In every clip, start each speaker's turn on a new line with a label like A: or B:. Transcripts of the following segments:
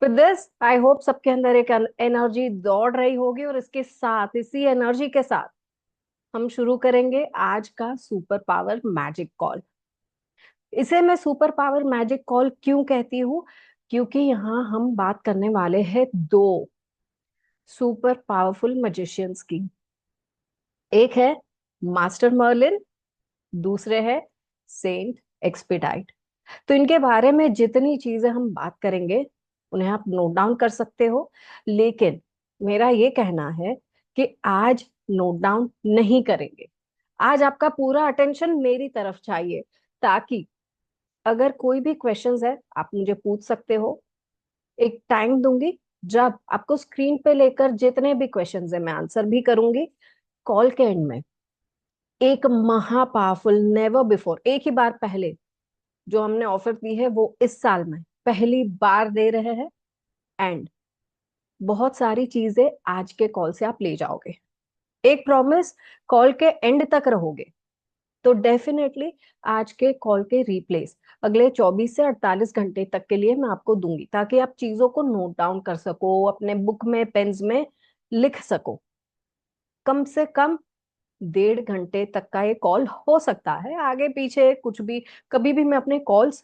A: With this I hope सबके अंदर एक एनर्जी दौड़ रही होगी, और इसके साथ, इसी एनर्जी के साथ हम शुरू करेंगे आज का सुपर पावर मैजिक कॉल। इसे मैं सुपर पावर मैजिक कॉल क्यों कहती हूँ? क्योंकि यहाँ हम बात करने वाले हैं दो सुपर पावरफुल मैजिशियंस की। एक है मास्टर मर्लिन, दूसरे है सेंट एक्सपीडाइट। तो इनके बारे में जितनी चीजें हम बात करेंगे उन्हें आप नोट डाउन कर सकते हो, लेकिन मेरा ये कहना है कि आज नोट डाउन नहीं करेंगे। आज आपका पूरा अटेंशन मेरी तरफ चाहिए, ताकि अगर कोई भी क्वेश्चंस है आप मुझे पूछ सकते हो। एक टाइम दूंगी, जब आपको स्क्रीन पे लेकर जितने भी क्वेश्चंस है मैं आंसर भी करूंगी। कॉल के एंड में एक महा पावरफुल, नेवर बिफोर, एक ही बार पहले जो हमने ऑफर दी है वो इस साल में पहली बार दे रहे हैं। एंड बहुत सारी चीजें आज के कॉल से आप ले जाओगे। एक प्रॉमिस, कॉल के एंड तक रहोगे तो डेफिनेटली आज के कॉल के रिप्लेस अगले 24 से 48 घंटे तक के लिए मैं आपको दूंगी, ताकि आप चीजों को नोट डाउन कर सको, अपने बुक में, पेन्स में लिख सको। कम से कम 1.5 घंटे तक का ये कॉल हो सकता है, आगे पीछे कुछ भी। कभी भी मैं अपने कॉल्स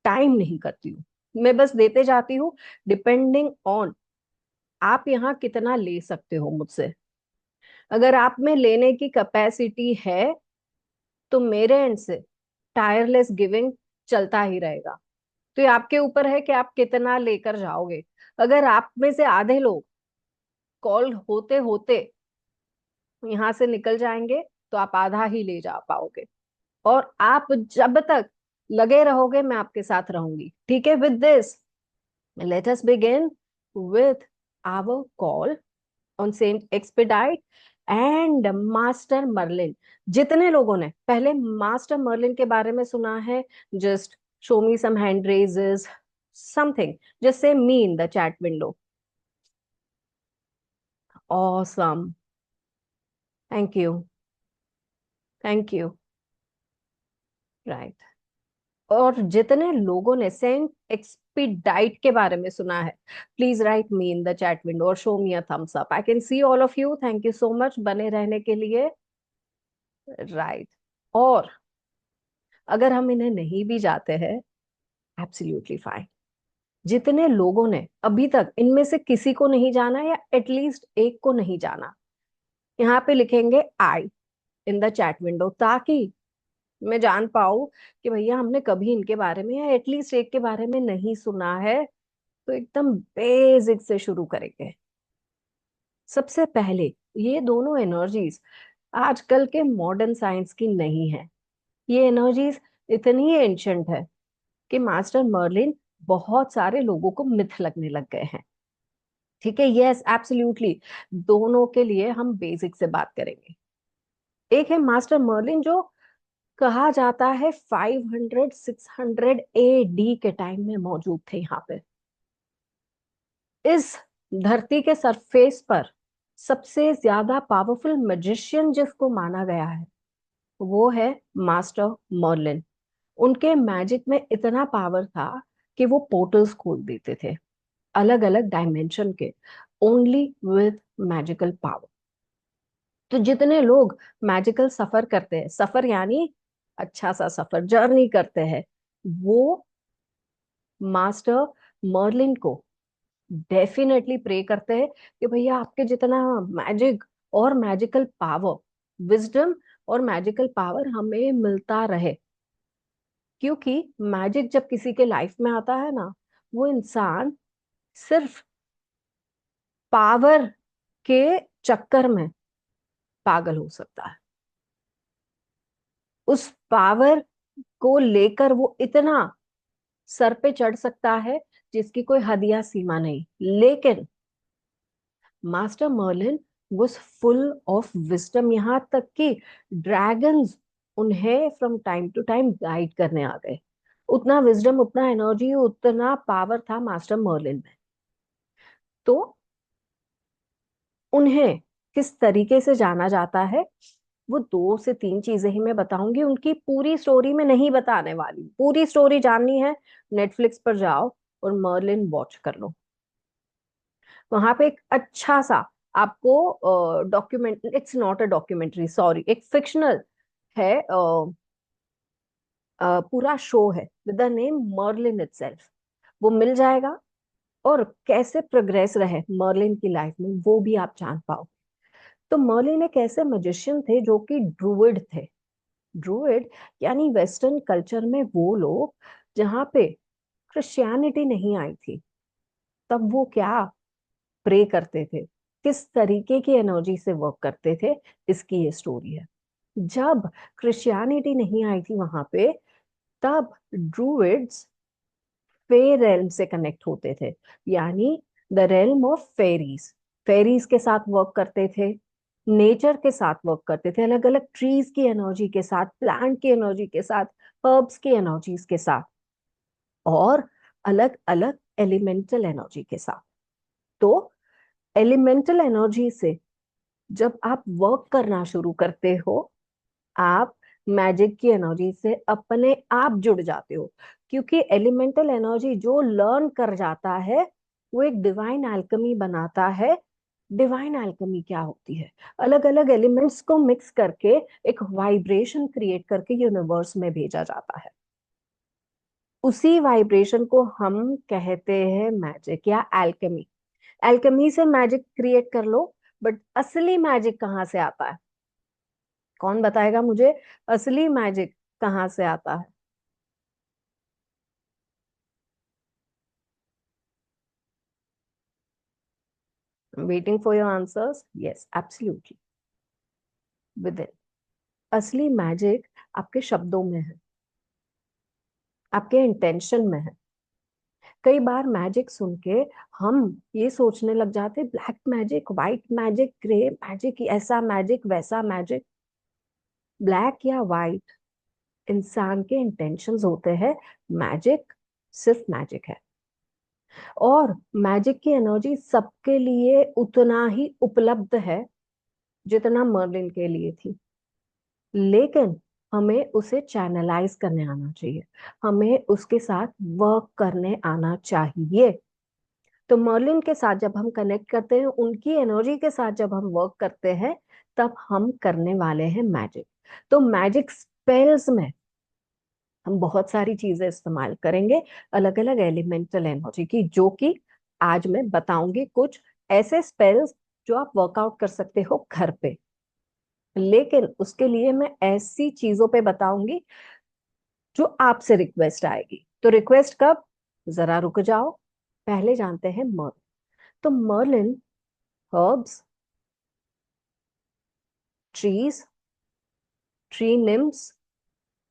A: टाइम नहीं करती हूँ, मैं बस देते जाती हूँ, डिपेंडिंग ऑन आप यहाँ कितना ले सकते हो मुझसे। अगर आप में लेने की कैपेसिटी है तो मेरे एंड से टायरलेस गिविंग चलता ही रहेगा। तो ये आपके ऊपर है कि आप कितना लेकर जाओगे। अगर आप में से आधे लोग कॉल होते होते यहाँ से निकल जाएंगे तो आप आधा ही ले जा पाओगे, और आप जब तक लगे रहोगे मैं आपके साथ रहूंगी। ठीक है? With this let us begin with our call on Saint Expedite and Master Merlin। जितने लोगों ने पहले मास्टर मर्लिन के बारे में सुना है, just show me some hand raises, something, just say me in the chat window. Awesome, thank you, thank you. Right. और जितने लोगों ने सेंट एक्सपीडाइट के बारे में सुना है, please write me in the chat window और show me a thumbs up. I can see all of you, thank you so much बने रहने के लिए। राइट। और अगर हम इन्हें नहीं भी जाते हैं, एब्सोल्युटली फाइन। जितने लोगों ने अभी तक इनमें से किसी को नहीं जाना, या एटलीस्ट एक को नहीं जाना, यहाँ पे लिखेंगे आई इन द चैट विंडो, ताकि मैं जान पाऊं कि भैया हमने कभी इनके बारे में या एटलीस्ट एक के बारे में नहीं सुना है। तो एकदम बेसिक से शुरू करेंगे। सबसे पहले, ये दोनों एनर्जीज आजकल के मॉडर्न साइंस की नहीं है। ये एनर्जीज इतनी एंशंट है कि मास्टर मर्लिन बहुत सारे लोगों को मिथ लगने लग गए हैं। ठीक है? Yes, absolutely. दोनों के लिए हम बेसिक से बात करेंगे। एक है मास्टर मर्लिन, जो कहा जाता है 500 600 एडी के टाइम में मौजूद थे यहाँ पे। इस धरती के सरफेस पर सबसे ज्यादा पावरफुल मैजिशियन जिसको माना गया है वो है मास्टर मर्लिन। उनके मैजिक में इतना पावर था कि वो पोर्टल्स खोल देते थे अलग अलग डायमेंशन के, ओनली विथ मैजिकल पावर। तो जितने लोग मैजिकल सफर करते हैं, सफर यानी अच्छा सा सफर, जर्नी करते हैं, वो मास्टर मर्लिन को डेफिनेटली प्रे करते हैं कि भैया आपके जितना मैजिक और मैजिकल पावर, विजडम और मैजिकल पावर हमें मिलता रहे। क्योंकि मैजिक जब किसी के लाइफ में आता है ना, वो इंसान सिर्फ पावर के चक्कर में पागल हो सकता है। उस पावर को लेकर वो इतना सर पे चढ़ सकता है जिसकी कोई हद या सीमा नहीं। लेकिन master Merlin was full of wisdom, यहाँ तक कि ड्रैगन्स उन्हें from time to time guide करने आ गए। उतना विजडम, उतना एनर्जी, उतना पावर था मास्टर मर्लिन में। तो उन्हें किस तरीके से जाना जाता है, वो 2 से 3 चीजें ही मैं बताऊंगी। उनकी पूरी स्टोरी में नहीं बताने वाली। पूरी स्टोरी जाननी है, नेटफ्लिक्स पर जाओ और मर्लिन वॉच कर लो। वहां पे एक अच्छा सा आपको document, it's not a documentary, sorry, एक फिक्शनल है, पूरा शो है with the name Merlin itself, वो मिल जाएगा। और कैसे प्रोग्रेस रहे मर्लिन की लाइफ में वो भी आप जान पाओ। तो मर्लिन एक ऐसे मैजिशियन थे जो कि ड्रूइड थे। ड्रूइड यानी वेस्टर्न कल्चर में वो लोग जहाँ पे क्रिश्चियनिटी नहीं आई थी, तब वो क्या प्रे करते थे, किस तरीके की एनर्जी से वर्क करते थे, इसकी ये स्टोरी है। जब क्रिश्चियनिटी नहीं आई थी वहां पे, तब ड्रूइड्स फे रेल्म से कनेक्ट होते थे, यानी the realm of fairies. Fairies के साथ वर्क करते थे, नेचर के साथ वर्क करते थे, अलग अलग ट्रीज की एनर्जी के साथ, प्लांट की एनर्जी के साथ, हर्ब्स की एनर्जीज के साथ, और अलग अलग एलिमेंटल एनर्जी के साथ। तो एलिमेंटल एनर्जी से जब आप वर्क करना शुरू करते हो, आप मैजिक की एनर्जी से अपने आप जुड़ जाते हो। क्योंकि एलिमेंटल एनर्जी जो लर्न कर जाता है वो एक डिवाइन एल्केमी बनाता है। डिवाइन एल्केमी क्या होती है? अलग अलग एलिमेंट्स को मिक्स करके एक वाइब्रेशन क्रिएट करके यूनिवर्स में भेजा जाता है। उसी वाइब्रेशन को हम कहते हैं मैजिक या एल्केमी। एल्केमी से मैजिक क्रिएट कर लो, बट असली मैजिक कहाँ से आता है? कौन बताएगा मुझे, असली मैजिक कहाँ से आता है? Waiting for your answers. Yes, absolutely, with in. असली मैजिक आपके शब्दों में है, आपके इंटेंशन में है। कई बार मैजिक सुन के हम ये सोचने लग जाते, black magic, white magic, grey magic, ऐसा मैजिक, वैसा मैजिक। ब्लैक या व्हाइट इंसान के इंटेंशंस होते हैं। मैजिक सिर्फ मैजिक है। और मैजिक की एनर्जी सबके लिए उतना ही उपलब्ध है जितना मर्लिन के लिए थी। लेकिन हमें उसे चैनलाइज करने आना चाहिए, हमें उसके साथ वर्क करने आना चाहिए। तो मर्लिन के साथ जब हम कनेक्ट करते हैं, उनकी एनर्जी के साथ जब हम वर्क करते हैं, तब हम करने वाले हैं मैजिक। तो मैजिक स्पेल्स में हम बहुत सारी चीजें इस्तेमाल करेंगे, अलग अलग एलिमेंटल एनर्जी की, जो कि आज मैं बताऊंगी कुछ ऐसे स्पेल्स जो आप वर्कआउट कर सकते हो घर पे। लेकिन उसके लिए मैं ऐसी चीजों पे बताऊंगी जो आपसे रिक्वेस्ट आएगी। तो रिक्वेस्ट कब? जरा रुक जाओ, पहले जानते हैं मर्लिन। तो Merlin herbs, trees, tree nymphs,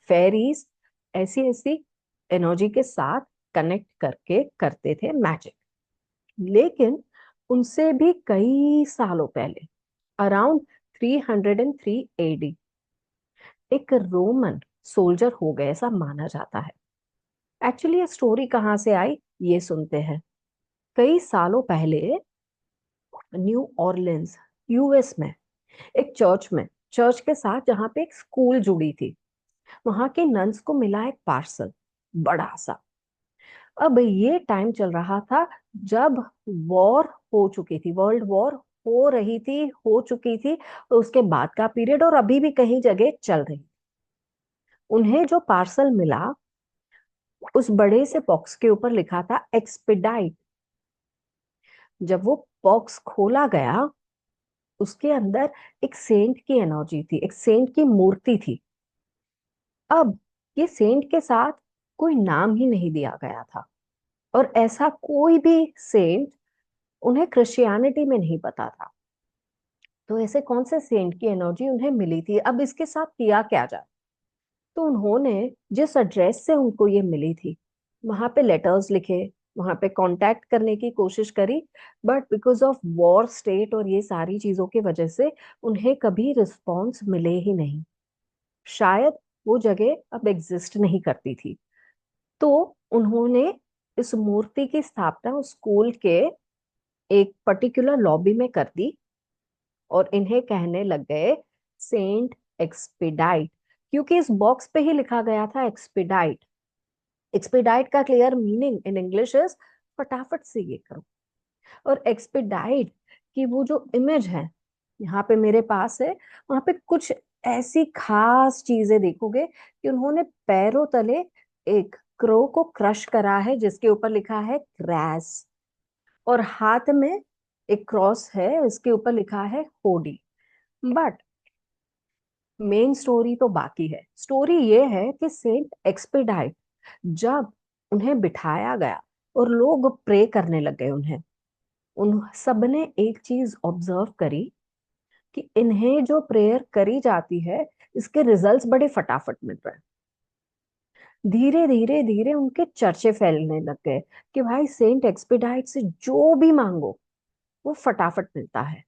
A: fairies, ऐसी ऐसी एनर्जी के साथ कनेक्ट करके करते थे मैजिक। लेकिन उनसे भी कई सालों पहले, अराउंड 303 एडी, एक रोमन सोल्जर हो गए ऐसा माना जाता है। एक्चुअली ये स्टोरी कहाँ से आई, ये सुनते हैं। कई सालों पहले न्यू ऑर्लिन्स, यूएस में, एक चर्च में, चर्च के साथ जहाँ पे एक स्कूल जुड़ी थी, वहां के नन्स को मिला एक पार्सल, बड़ा सा। अब ये टाइम चल रहा था जब वॉर हो चुकी थी, वर्ल्ड वॉर हो रही थी, हो चुकी थी, तो उसके बाद का पीरियड, और अभी भी कहीं जगह चल रही। उन्हें जो पार्सल मिला, उस बड़े से बॉक्स के ऊपर लिखा था एक्सपेडाइट। जब वो बॉक्स खोला गया, उसके अंदर एक सेंट की एनर्जी थी, एक सेंट की मूर्ति थी। अब ये सेंट के साथ कोई नाम ही नहीं दिया गया था, और ऐसा कोई भी सेंट उन्हें क्रिश्चियनिटी में नहीं पता था। तो ऐसे कौन से सेंट की एनर्जी उन्हें मिली थी, अब इसके साथ किया क्या जाए? तो उन्होंने जिस एड्रेस से उनको ये मिली थी, वहां पे लेटर्स लिखे, वहां पे कांटेक्ट करने की कोशिश करी, but because of war state और ये सारी चीजों की वजह से उन्हें कभी रिस्पॉन्स मिले ही नहीं। शायद वो जगह अब एग्जिस्ट नहीं करती थी। तो उन्होंने इस मूर्ति की स्थापना उस स्कूल के एक पर्टिकुलर लॉबी में कर दी, और इन्हें कहने लग गए सेंट एक्सपीडाइट, क्योंकि इस बॉक्स पे ही लिखा गया था एक्सपीडाइट। एक्सपीडाइट का clear meaning in English is फटाफट से ये करो। और एक्सपीडाइट की वो जो इमेज है यहाँ पे मेरे पास है, वहां पे कुछ ऐसी खास चीजें देखोगे कि उन्होंने पैरों तले एक क्रो को क्रश करा है जिसके ऊपर लिखा है क्रैश, और हाथ में एक क्रॉस है इसके ऊपर लिखा है होडी। बट मेन स्टोरी तो बाकी है। स्टोरी ये है कि सेंट एक्सपीडाइट जब उन्हें बिठाया गया और लोग प्रे करने लगे उन्हें, उन सबने एक चीज ऑब्जर्व करी कि इन्हें जो प्रेयर करी जाती है इसके रिजल्ट्स बड़े फटाफट मिल रहे हैं। धीरे धीरे धीरे उनके चर्चे फैलने लग गए कि भाई सेंट एक्सपीडाइट से जो भी मांगो वो फटाफट मिलता है।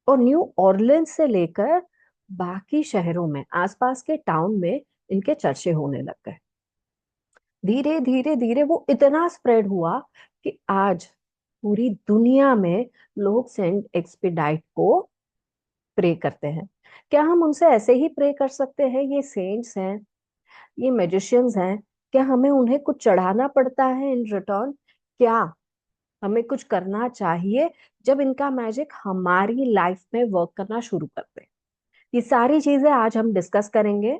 A: और न्यू ऑरलिन्स से लेकर बाकी शहरों में, आसपास के टाउन में इनके चर्चे होने लग गए। धीरे धीरे धीरे वो इतना स्प्रेड हुआ कि आज पूरी दुनिया में लोग सेंट एक्सपीडाइट को प्रे करते हैं। क्या हम उनसे ऐसे ही प्रे कर सकते हैं? ये सेंट्स हैं, ये मैजिशियंस हैं, क्या हमें उन्हें कुछ चढ़ाना पड़ता है इन रिटर्न? क्या हमें कुछ करना चाहिए जब इनका मैजिक हमारी लाइफ में वर्क करना शुरू करते हैं? ये सारी चीजें आज हम डिस्कस करेंगे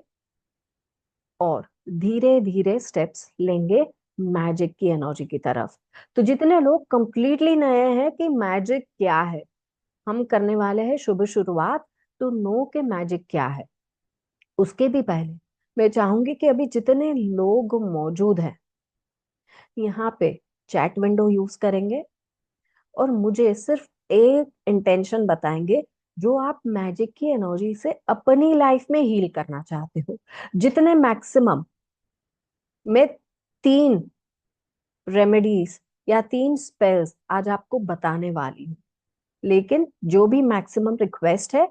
A: और धीरे धीरे स्टेप्स लेंगे मैजिक की एनर्जी की तरफ। तो जितने लोग कंप्लीटली नए हैं कि मैजिक क्या है, हम करने वाले हैं शुभ शुरुआत टू नो के मैजिक क्या है। उसके भी पहले मैं चाहूंगी कि अभी जितने लोग मौजूद हैं यहाँ पे चैट विंडो यूज करेंगे और मुझे सिर्फ एक इंटेंशन बताएंगे जो आप मैजिक की एनर्जी से अपनी लाइफ में हील करना चाहते हो। जितने मैक्सिमम, मैं 3 रेमेडीज या 3 स्पेल्स आज आपको बताने वाली हूँ, लेकिन जो भी मैक्सिमम रिक्वेस्ट है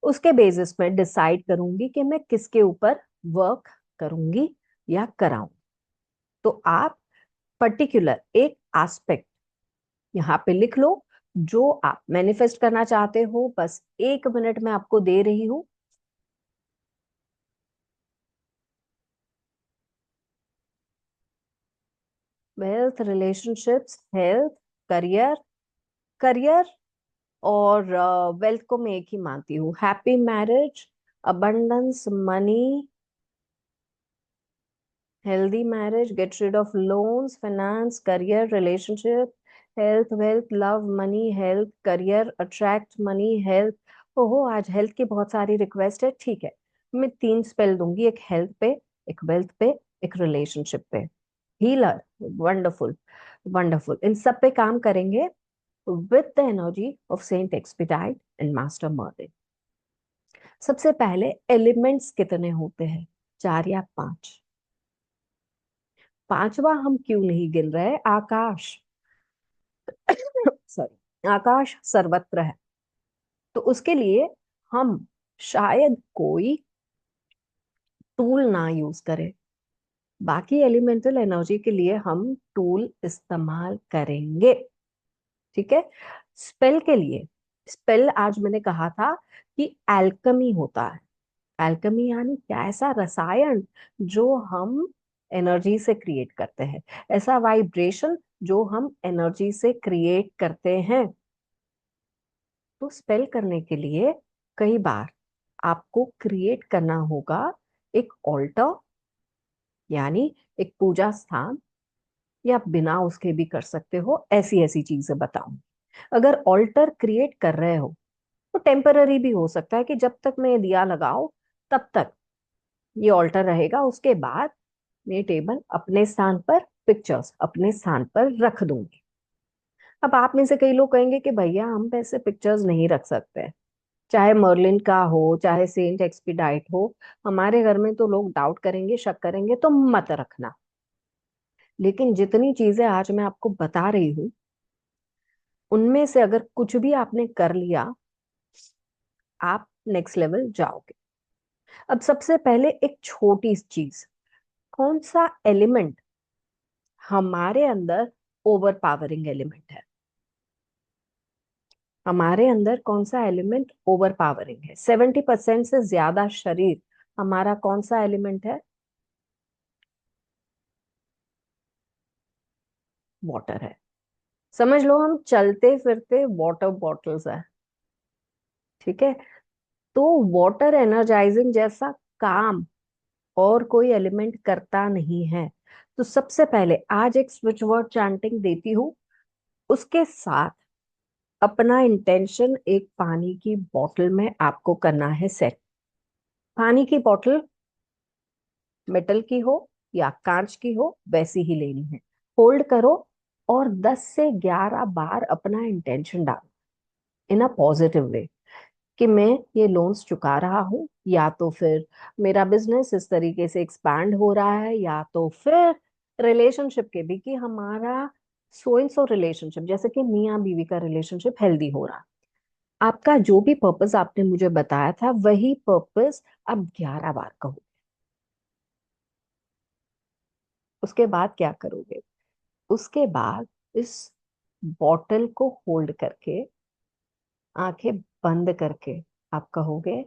A: उसके बेसिस में डिसाइड करूंगी कि मैं किसके ऊपर वर्क करूंगी या कराऊंगी। तो आप पर्टिकुलर एक एस्पेक्ट यहाँ पे लिख लो जो आप मैनिफेस्ट करना चाहते हो। बस 1 मिनट में आपको दे रही हूँ। Wealth, relationships, health, career. Career और वेल्थ को मैं एक ही मानती हूँ। Happy marriage, abundance, money, healthy marriage, get rid of loans, finance, career, relationship, health, wealth, love, money, health, career, attract money, health। ओहो, आज हेल्थ की बहुत सारी रिक्वेस्ट है। ठीक है, मैं 3 स्पेल दूंगी, एक हेल्थ पे, एक वेल्थ पे, एक रिलेशनशिप पे। हीलर, वंडरफुल, वंडरफुल, इन सब पे काम करेंगे with the energy of Saint Expedite and master Merlin. सबसे पहले एलिमेंट्स कितने होते हैं? 4 या 5? पांचवा हम क्यों नहीं गिन रहे? आकाश, सॉरी, आकाश सर्वत्र है। तो उसके लिए हम शायद कोई टूल ना यूज करें। बाकी एलिमेंटल एनर्जी के लिए हम टूल इस्तेमाल करेंगे। ठीक है। स्पेल के लिए, स्पेल आज मैंने कहा था कि एल्कमी होता है। एल्कमी यानी क्या? ऐसा रसायन जो हम एनर्जी से क्रिएट करते हैं, ऐसा वाइब्रेशन जो हम एनर्जी से क्रिएट करते हैं। तो स्पेल करने के लिए कई बार आपको क्रिएट करना होगा एक ऑल्टर, यानी एक पूजा स्थान, या बिना उसके भी कर सकते हो। ऐसी ऐसी चीजें बताऊं। अगर ऑल्टर क्रिएट कर रहे हो तो टेम्पररी भी हो सकता है कि जब तक मैं दिया लगाओ तब तक ये ऑल्टर रहेगा। उसके बाद मैं टेबल अपने स्थान पर, पिक्चर्स अपने स्थान पर रख दूंगी। अब आप में से कई लोग कहेंगे कि भैया हम पे ऐसे पिक्चर्स नहीं रख सकते, चाहे मर्लिन का हो चाहे सेंट एक्सपीडाइट हो। हमारे घर में तो लोग डाउट करेंगे, शक करेंगे, तो मत रखना। लेकिन जितनी चीजें आज मैं आपको बता रही हूँ उनमें से अगर कुछ भी आपने कर लिया, आप नेक्स्ट लेवल जाओगे। अब सबसे पहले एक छोटी चीज, कौन सा एलिमेंट हमारे अंदर ओवर पावरिंग एलिमेंट है? हमारे अंदर कौन सा एलिमेंट ओवर पावरिंग है? 70% से ज्यादा शरीर हमारा कौन सा एलिमेंट है? वाटर है। समझ लो हम चलते फिरते वाटर बॉटल्स है। ठीक है। तो वाटर एनर्जाइजिंग जैसा काम और कोई एलिमेंट करता नहीं है। तो सबसे पहले आज एक स्विच वर्ड चैंटिंग देती हूँ, उसके साथ अपना इंटेंशन एक पानी की बोतल में आपको करना है सेट। पानी की बोतल मेटल की हो या कांच की हो वैसी ही लेनी है। होल्ड करो और 10 से 11 बार अपना इंटेंशन डालो इन अ पॉजिटिव वे, कि मैं ये लोन्स चुका रहा हूँ, या तो फिर मेरा बिजनेस इस तरीके से एक्सपैंड हो रहा है, या तो फिर रिलेशनशिप के भी कि हमारा सो इन सो रिलेशनशिप, जैसे कि मियाँ बीवी का रिलेशनशिप हेल्दी हो रहा। आपका जो भी पर्पस आपने मुझे बताया था वही पर्पस अब 11 बार कहो। उसके बाद क्या करोगे? उसके बाद इस बॉटल को होल्ड करके आंखें बंद करके आप कहोगे,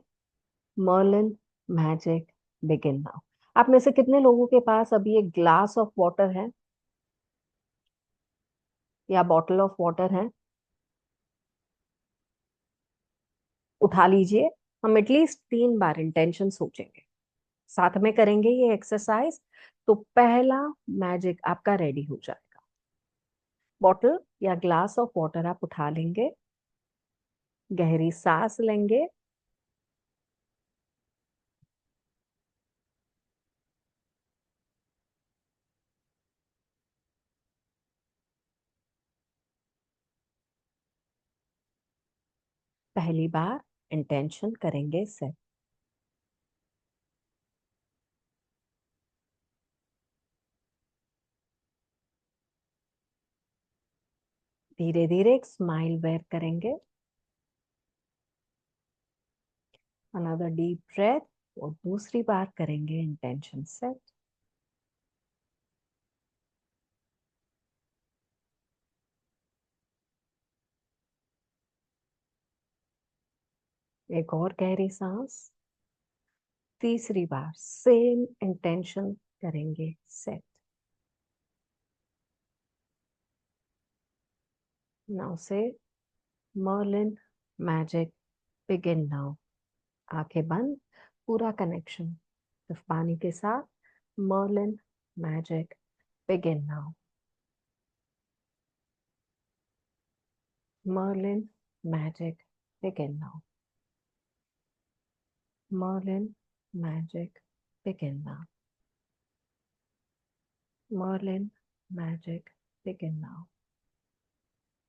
A: मर्लिन मैजिक बिगिन नाउ। आप में से कितने लोगों के पास अभी एक ग्लास ऑफ वाटर है या बॉटल ऑफ वाटर है? उठा लीजिए। हम एटलीस्ट 3 बार इंटेंशन सोचेंगे, साथ में करेंगे ये एक्सरसाइज। तो पहला मैजिक आपका रेडी हो जाएगा। बॉटल या ग्लास ऑफ वाटर आप उठा लेंगे, गहरी सांस लेंगे, पहली बार इंटेंशन करेंगे सेट। धीरे धीरे एक स्माइल वेयर करेंगे, अनदर डीप ब्रेथ, और दूसरी बार करेंगे इंटेंशन सेट। एक और गहरी सांस, तीसरी बार सेम इंटेंशन करेंगे set. Now say Merlin magic begin now. आंखें बंद, पूरा कनेक्शन सिर्फ पानी के साथ। Merlin magic begin now. Merlin magic begin now. Merlin magic begin now. Merlin magic begin now.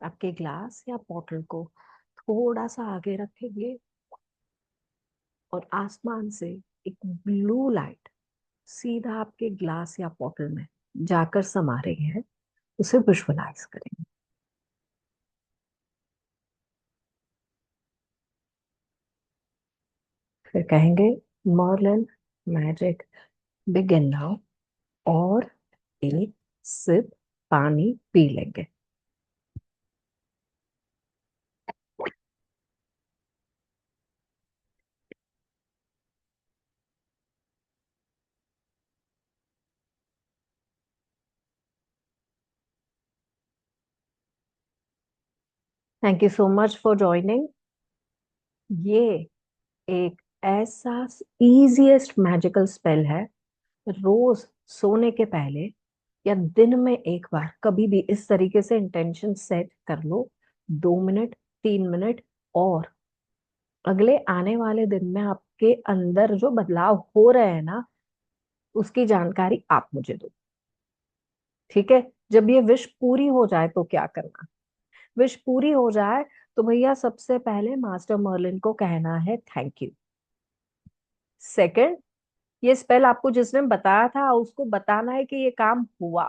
A: आपके ग्लास या बॉटल को थोड़ा सा आगे रखेंगे और आसमान से एक ब्लू लाइट सीधा आपके ग्लास या बॉटल में जाकर समा रही है, उसे विजुअलाइज करेंगे। फिर कहेंगे, मर्लिन मैजिक बिगिन नाउ, और एक सिप पानी पी लेंगे। Thank you so much for joining. ये एक ऐसा इजीएस्ट मैजिकल स्पेल है। रोज सोने के पहले या दिन में एक बार कभी भी इस तरीके से इंटेंशन सेट कर लो, 2 मिनट, 3 मिनट, और अगले आने वाले दिन में आपके अंदर जो बदलाव हो रहे हैं ना, उसकी जानकारी आप मुझे दो। ठीक है। जब ये विश पूरी हो जाए तो क्या करना? विश पूरी हो जाए तो भैया सबसे पहले मास्टर मर्लिन को कहना है थैंक यू। सेकंड, ये स्पेल आपको जिसने बताया था उसको बताना है कि ये काम हुआ।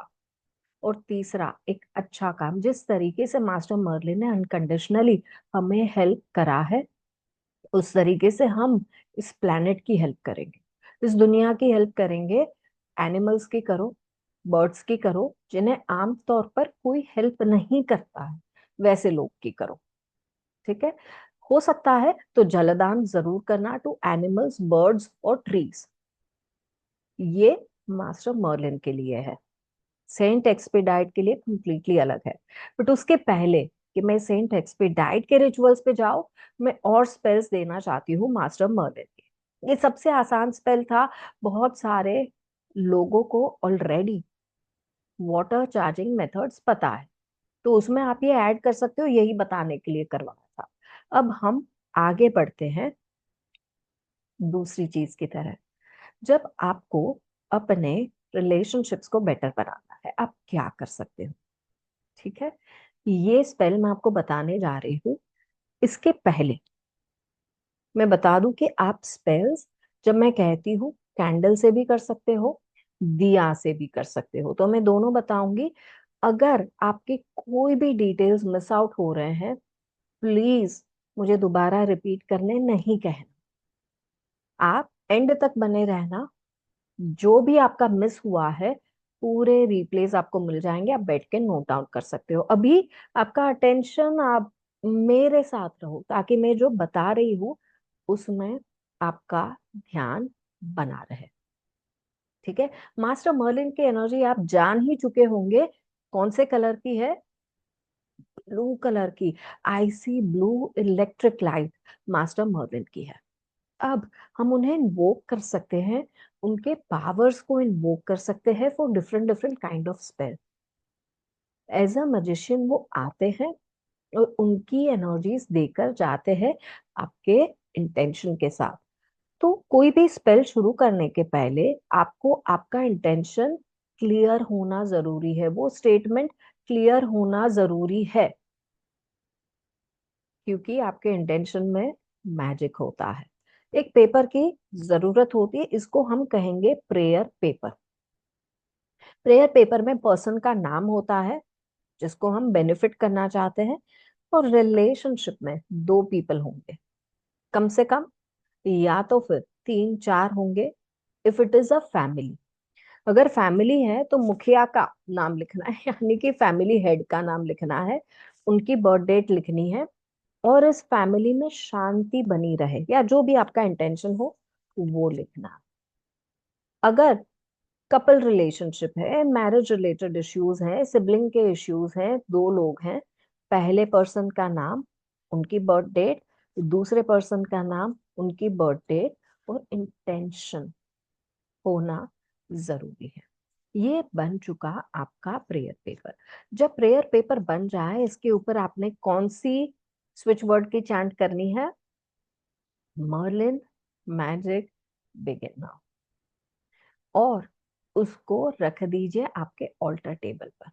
A: और तीसरा, एक अच्छा काम, जिस तरीके से मास्टर मर्लिन ने अनकंडीशनली हमें हेल्प करा है, उस तरीके से हम इस प्लेनेट की हेल्प करेंगे, इस दुनिया की हेल्प करेंगे। एनिमल्स की करो, बर्ड्स की करो, जिन्हें आम तौर पर कोई हेल्प नहीं करता है, वैसे लोग की करो। ठीक है। हो सकता है तो जलदान जरूर करना टू एनिमल्स, बर्ड्स और ट्रीज। ये मास्टर मर्लिन के लिए है। सेंट एक्सपेडाइट के लिए कंप्लीटली अलग है। बट उसके पहले कि मैं सेंट एक्सपेडाइट के रिचुअल्स पे जाऊं, मैं और स्पेल्स देना चाहती हूँ मास्टर मर्लिन के। ये सबसे आसान स्पेल था। बहुत सारे लोगों को ऑलरेडी वाटर चार्जिंग मेथड्स पता है, तो उसमें आप ये ऐड कर सकते हो, यही बताने के लिए करवाया था। अब हम आगे बढ़ते हैं दूसरी चीज की तरह। जब आपको अपने रिलेशनशिप्स को बेटर बनाना है, आप क्या कर सकते हो? ठीक है, ये स्पेल मैं आपको बताने जा रही हूँ। इसके पहले मैं बता दूं कि आप स्पेल्स, जब मैं कहती हूँ, कैंडल से भी कर सकते हो, दिया से भी कर सकते हो। तो मैं दोनों बताऊंगी। अगर आपके कोई भी डिटेल्स मिस आउट हो रहे हैं, प्लीज मुझे दोबारा रिपीट करने नहीं कहना। आप एंड तक बने रहना। जो भी आपका मिस हुआ है, पूरे रिप्लेस आपको मिल जाएंगे, आप बैठ के नोट डाउन कर सकते हो। अभी आपका अटेंशन, आप मेरे साथ रहो ताकि मैं जो बता रही हूँ उसमें आपका ध्यान बना रहे। ठीक है, मास्टर मर्लिन की एनर्जी आप जान ही चुके होंगे। कौन से कलर की है? ब्लू कलर की। Icy blue electric light master Merlin की है। अब हम उन्हें इन्वोक कर सकते हैं, उनके पावर्स को इन्वोक कर सकते हैं for different different kind of spell. As a magician वो आते हैं और उनकी एनर्जीज देकर जाते हैं आपके इंटेंशन के साथ। तो कोई भी स्पेल शुरू करने के पहले आपको आपका इंटेंशन क्लियर होना जरूरी है, वो स्टेटमेंट क्लियर होना जरूरी है, क्योंकि आपके इंटेंशन में मैजिक होता है। एक पेपर की जरूरत होती है, इसको हम कहेंगे प्रेयर पेपर। प्रेयर पेपर में पर्सन का नाम होता है जिसको हम बेनिफिट करना चाहते हैं, और रिलेशनशिप में दो पीपल होंगे कम से कम, या तो फिर तीन चार होंगे if it is a family. अगर फैमिली है तो मुखिया का नाम लिखना है यानी कि फैमिली हेड का नाम लिखना है, उनकी बर्थ डेट लिखनी है, और इस फैमिली में शांति बनी रहे, या जो भी आपका इंटेंशन हो वो लिखना। अगर कपल रिलेशनशिप है, मैरिज रिलेटेड इश्यूज हैं, सिबलिंग के इश्यूज हैं, दो लोग हैं, पहले पर्सन का नाम, उनकी बर्थ डेट, दूसरे पर्सन का नाम, उनकी बर्थ डेट, और इंटेंशन होना जरूरी है। ये बन चुका आपका प्रेयर पेपर। जब प्रेयर पेपर बन जाए, इसके ऊपर आपने कौन सी स्विच वर्ड की चैंट करनी है? Merlin magic begin now. और उसको रख दीजिए आपके ऑल्टर टेबल पर।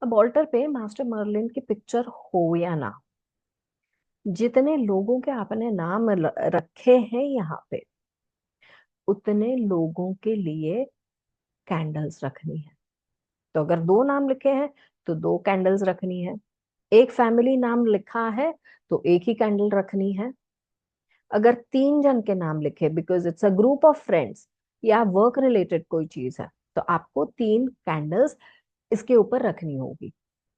A: अब ऑल्टर पे मास्टर मर्लिन की पिक्चर हो या ना, जितने लोगों के आपने नाम रखे हैं यहाँ पे, उतने लोगों के लिए कैंडल्स रखनी है। तो अगर दो नाम लिखे हैं तो दो कैंडल्स रखनी है। एक फैमिली नाम लिखा है तो एक ही कैंडल रखनी है। अगर तीन जन के नाम लिखे, because it's a group of friends या वर्क रिलेटेड कोई चीज है, तो आपको तीन कैंडल्स इसके ऊपर रखनी होगी।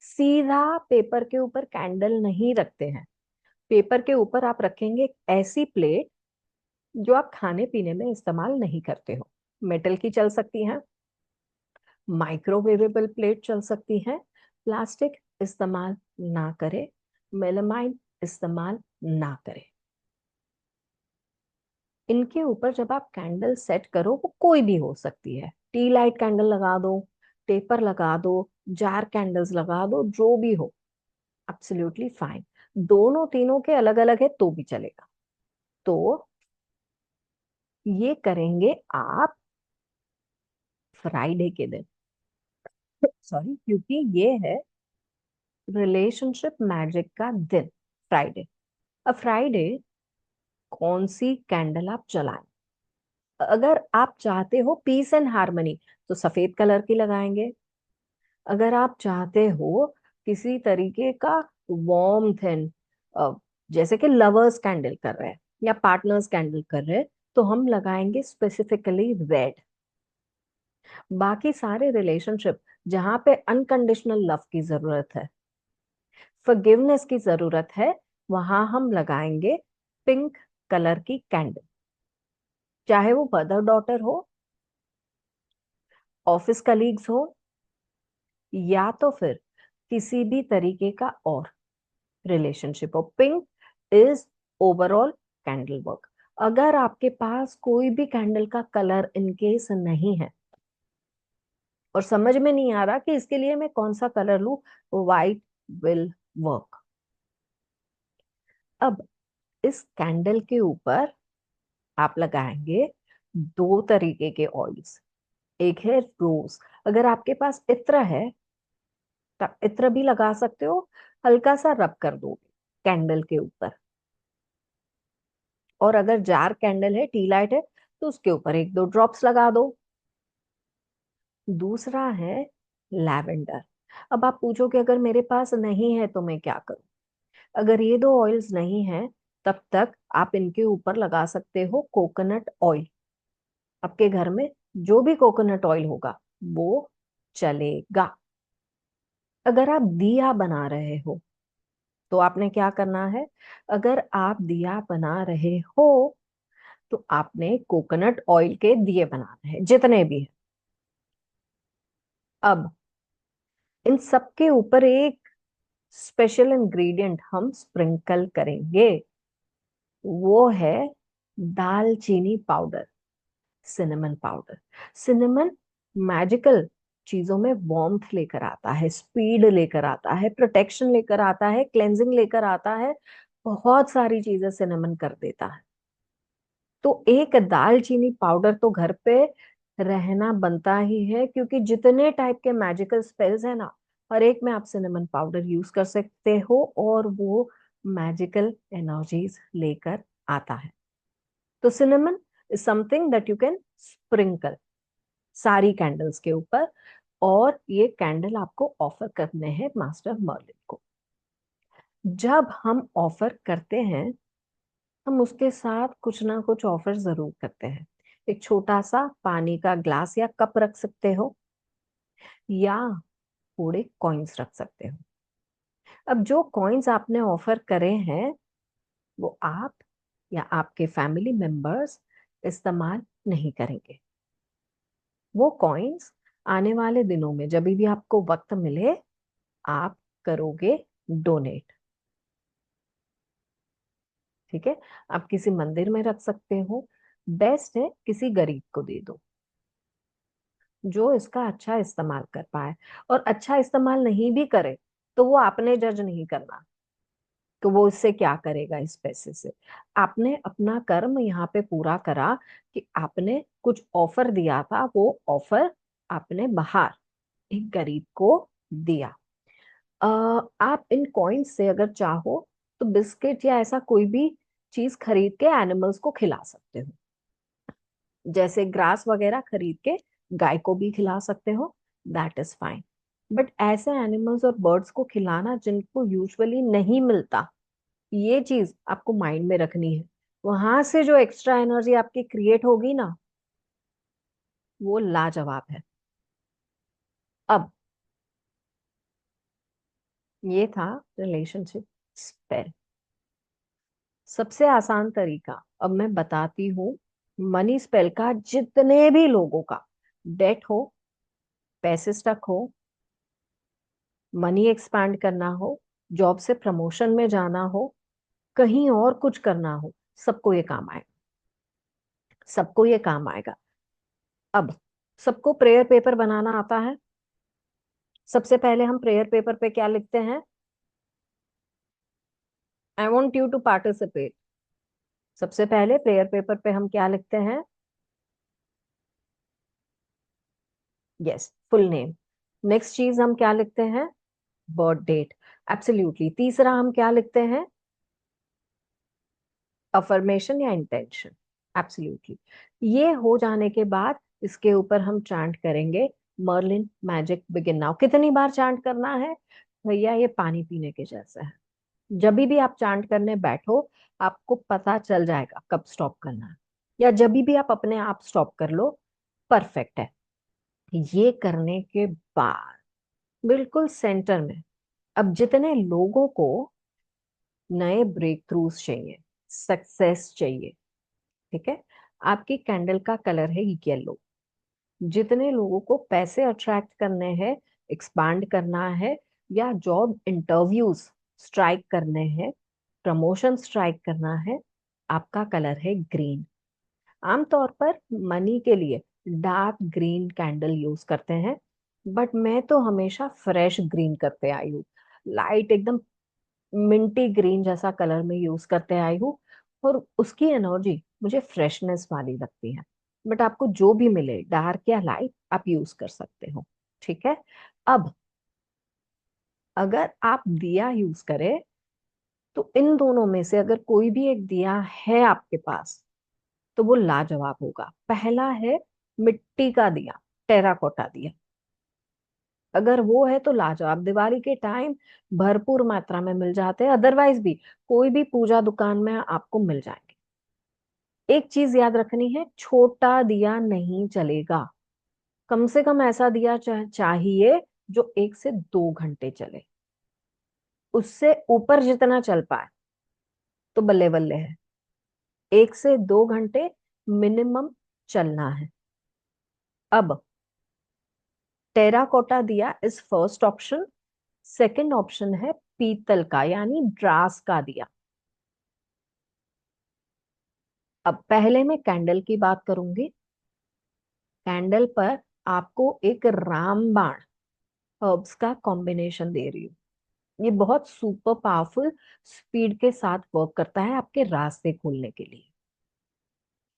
A: सीधा पेपर के ऊपर कैंडल नहीं रखते हैं। पेपर के ऊपर आप रखेंगे एक ऐसी प्लेट जो आप खाने पीने में इस्तेमाल नहीं करते हो। मेटल की चल सकती है, माइक्रोवेवेबल प्लेट चल सकती है, प्लास्टिक इस्तेमाल ना करें, मेलामाइन इस्तेमाल ना करें। इनके ऊपर जब आप कैंडल सेट करो, वो कोई भी हो सकती है, टी लाइट कैंडल लगा दो, पेपर लगा दो, जार कैंडल्स लगा दो, जो भी हो, एब्सोल्युटली फाइन। दोनों तीनों के अलग अलग है तो भी चलेगा। तो ये करेंगे आप फ्राइडे के दिन, सॉरी, क्योंकि ये है रिलेशनशिप मैजिक का दिन, फ्राइडे। अब फ्राइडे कौन सी कैंडल आप जलाएं? अगर आप चाहते हो पीस एंड हार्मनी, तो सफेद कलर की लगाएंगे। अगर आप चाहते हो किसी तरीके का वार्मथ एंड, जैसे कि लवर्स कैंडल कर रहे हैं या पार्टनर्स कैंडल कर रहे हैं, तो हम लगाएंगे स्पेसिफिकली रेड। बाकी सारे रिलेशनशिप जहां पे अनकंडीशनल लव की जरूरत है, फॉरगिवनेस की जरूरत है, वहां हम लगाएंगे पिंक कलर की कैंडल। चाहे वो मदर डॉटर हो, ऑफिस कलीग्स हो, या तो फिर किसी भी तरीके का और रिलेशनशिप हो। Pink is overall candle work. अगर आपके पास कोई भी कैंडल का कलर इनकेस नहीं है और समझ में नहीं आ रहा कि इसके लिए मैं कौन सा कलर लूं, व्हाइट विल वर्क। अब इस कैंडल के ऊपर आप लगाएंगे दो तरीके के ऑयल्स। एक है रोज, अगर आपके पास इत्र है तो इत्र भी लगा सकते हो, हल्का सा रब कर दो कैंडल के ऊपर। और अगर जार कैंडल है, टी लाइट है, तो उसके ऊपर एक दो ड्रॉप्स लगा दो। दूसरा है लैवेंडर। अब आप पूछोगे अगर मेरे पास नहीं है तो मैं क्या करूं। अगर ये दो ऑयल्स नहीं है, तब तक आप इनके ऊपर लगा सकते हो कोकोनट ऑयल। आपके घर में जो भी कोकोनट ऑयल होगा वो चलेगा। अगर आप दिया बना रहे हो तो आपने क्या करना है, अगर आप दिया बना रहे हो तो आपने कोकोनट ऑयल के दिए बनाने हैं, जितने भी हैं। अब इन सब के ऊपर एक स्पेशल इंग्रेडिएंट हम स्प्रिंकल करेंगे, वो है दालचीनी powder, cinnamon powder. Cinnamon magical चीजों में वार्मथ लेकर आता है, स्पीड लेकर आता है, प्रोटेक्शन लेकर आता है, क्लेंजिंग लेकर आता है, बहुत सारी चीजें सिनेमन कर देता है। तो एक दालचीनी पाउडर तो घर पे रहना बनता ही है, क्योंकि जितने टाइप के मैजिकल स्पेल्स है ना, हर एक में आप सिनेमन पाउडर यूज कर सकते हो और वो मैजिकल एनर्जीज लेकर आता है। तो cinnamon is something that you can sprinkle सारी कैंडल्स के ऊपर। और ये कैंडल आपको ऑफर करने हैं मास्टर मर्लिन को। जब हम ऑफर करते हैं, हम उसके साथ कुछ ना कुछ ऑफर जरूर करते हैं। एक छोटा सा पानी का ग्लास या कप रख सकते हो, या थोड़े कॉइन्स रख सकते हो। अब जो कॉइन्स आपने ऑफर करे हैं वो आप या आपके फैमिली मेंबर्स इस्तेमाल नहीं करेंगे। वो कॉइन्स आने वाले दिनों में जब भी आपको वक्त मिले आप करोगे डोनेट। ठीक है, आप किसी मंदिर में रख सकते हो, बेस्ट है किसी गरीब को दे दो जो इसका अच्छा इस्तेमाल कर पाए। और अच्छा इस्तेमाल नहीं भी करे तो वो आपने जज नहीं करना कि वो इससे क्या करेगा इस पैसे से। आपने अपना कर्म यहाँ पे पूरा करा कि आपने कुछ ऑफर दिया था, वो ऑफर आपने बाहर एक गरीब को दिया। अ, आप इन कॉइन्स से अगर चाहो तो बिस्किट या ऐसा कोई भी चीज खरीद के एनिमल्स को खिला सकते हो। जैसे ग्रास वगैरह खरीद के गाय को भी खिला सकते हो, दैट इज फाइन। बट ऐसे एनिमल्स और बर्ड्स को खिलाना जिनको यूजुअली नहीं मिलता, ये चीज आपको माइंड में रखनी है। वहां से जो एक्स्ट्रा एनर्जी आपकी क्रिएट होगी ना, वो लाजवाब है। अब ये था रिलेशनशिप स्पेल। सबसे आसान तरीका अब मैं बताती हूँ। मनी स्पेल का जितने भी लोगों का डेट हो, पैसे स्टक हो, मनी एक्सपैंड करना हो, जॉब से प्रमोशन में जाना हो, कहीं और कुछ करना हो, सबको ये काम आएगा। सबको ये काम आएगा। अब सबको प्रेयर पेपर बनाना आता है। सबसे पहले हम प्रेयर पेपर पे क्या लिखते हैं, I want you to participate. सबसे पहले प्रेयर पेपर पे हम क्या लिखते हैं, यस, फुल नेम। नेक्स्ट चीज हम क्या लिखते हैं, बर्थ डेट। एब्सोल्युटली। तीसरा हम क्या लिखते हैं, अफर्मेशन या इंटेंशन। एब्सोल्युटली। ये हो जाने के बाद इसके ऊपर हम चांट करेंगे मर्लिन मैजिक बिगिन नाउ। कितनी बार चांट करना है भैया, ये पानी पीने के जैसा है। जब भी आप चांट करने बैठो आपको पता चल जाएगा कब स्टॉप करना है, या जब भी आप अपने आप स्टॉप कर लो, परफेक्ट है। ये करने के बाद बिल्कुल सेंटर में, अब जितने लोगों को नए ब्रेक थ्रूज चाहिए, सक्सेस चाहिए, ठीक है, आपकी कैंडल का कलर है येलो। जितने लोगों को पैसे अट्रैक्ट करने हैं, एक्सपांड करना है या जॉब इंटरव्यूज स्ट्राइक करने हैं, प्रमोशन स्ट्राइक करना है, आपका कलर है ग्रीन। आमतौर पर मनी के लिए डार्क ग्रीन कैंडल यूज करते हैं, बट मैं तो हमेशा फ्रेश ग्रीन करते आई हूँ। लाइट एकदम मिंटी ग्रीन जैसा कलर में यूज करते आई हूँ, और उसकी एनर्जी मुझे फ्रेशनेस वाली लगती है। बट आपको जो भी मिले डार्क या लाइट आप यूज कर सकते हो। ठीक है। अब अगर आप दिया यूज करें तो इन दोनों में से अगर कोई भी एक दिया है आपके पास तो वो लाजवाब होगा। पहला है मिट्टी का दिया, टेराकोटा दिया। अगर वो है तो लाजवाब, दिवाली के टाइम भरपूर मात्रा में मिल जाते हैं, अदरवाइज भी कोई भी पूजा दुकान में आपको मिल जाएंगे। एक चीज याद रखनी है, छोटा दिया नहीं चलेगा। कम से कम ऐसा दिया चाहिए जो 1 से 2 घंटे चले। उससे ऊपर जितना चल पाए तो बल्ले बल्ले है। 1 से 2 घंटे मिनिमम चलना है। अब टेराकोटा दिया is first option. Second option है पीतल का यानी ब्रास का दिया। अब पहले मैं कैंडल की बात करूंगी। कैंडल पर आपको एक रामबाण हर्ब्स का कॉम्बिनेशन दे रही हूँ। ये बहुत सुपर पावरफुल स्पीड के साथ वर्क करता है आपके रास्ते खोलने के लिए।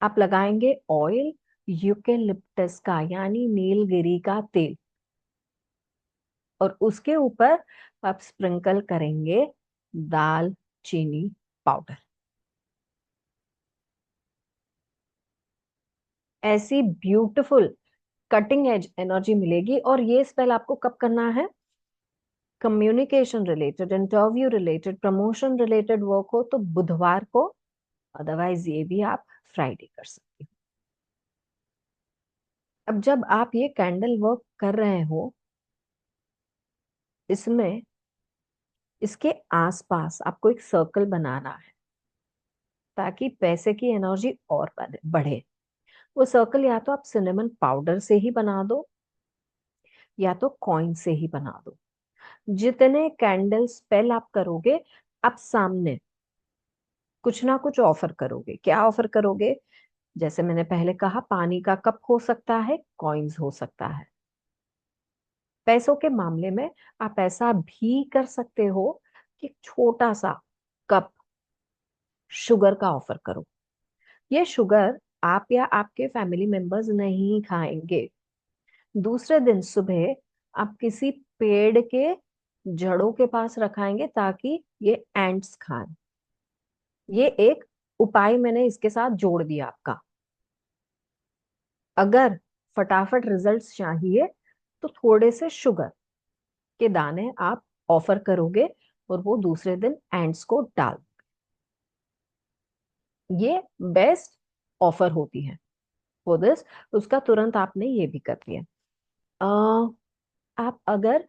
A: आप लगाएंगे ऑयल यूकेलिप्टस का यानी नीलगिरी का तेल, और उसके ऊपर आप स्प्रिंकल करेंगे दाल चीनी पाउडर। ऐसी ब्यूटीफुल कटिंग एज एनर्जी मिलेगी। और ये स्पेल आपको कब करना है? Communication related, interview related, promotion related work हो तो बुधवार को, अदरवाइज ये भी आप फ्राइडे कर सकते हो। अब जब आप ये कैंडल वर्क कर रहे हो, इसमें इसके आसपास आपको एक सर्कल बनाना है ताकि पैसे की एनर्जी और बढ़े। वो सर्कल या तो आप सिनेमन पाउडर से ही बना दो या तो कॉइन से ही बना दो। जितने कैंडल स्पेल आप करोगे, आप सामने कुछ ना कुछ ऑफर करोगे। क्या ऑफर करोगे? जैसे मैंने पहले कहा, पानी का कप हो सकता है, कॉइन्स हो सकता है। पैसों के मामले में आप ऐसा भी कर सकते हो कि छोटा सा कप शुगर का ऑफर करो। ये शुगर आप या आपके फैमिली मेंबर्स नहीं खाएंगे। दूसरे दिन सुबह आप किसी पेड़ के जड़ों के पास रखाएंगे ताकि ये एंट्स खाएं। ये एक उपाय मैंने इसके साथ जोड़ दिया आपका। अगर फटाफट रिजल्ट्स चाहिए तो थोड़े से शुगर के दाने आप ऑफर करोगे और वो दूसरे दिन एंड्स को डाल। ये बेस्ट ऑफर होती है फॉर दिस। उसका तुरंत आपने ये भी कर लिया। आप अगर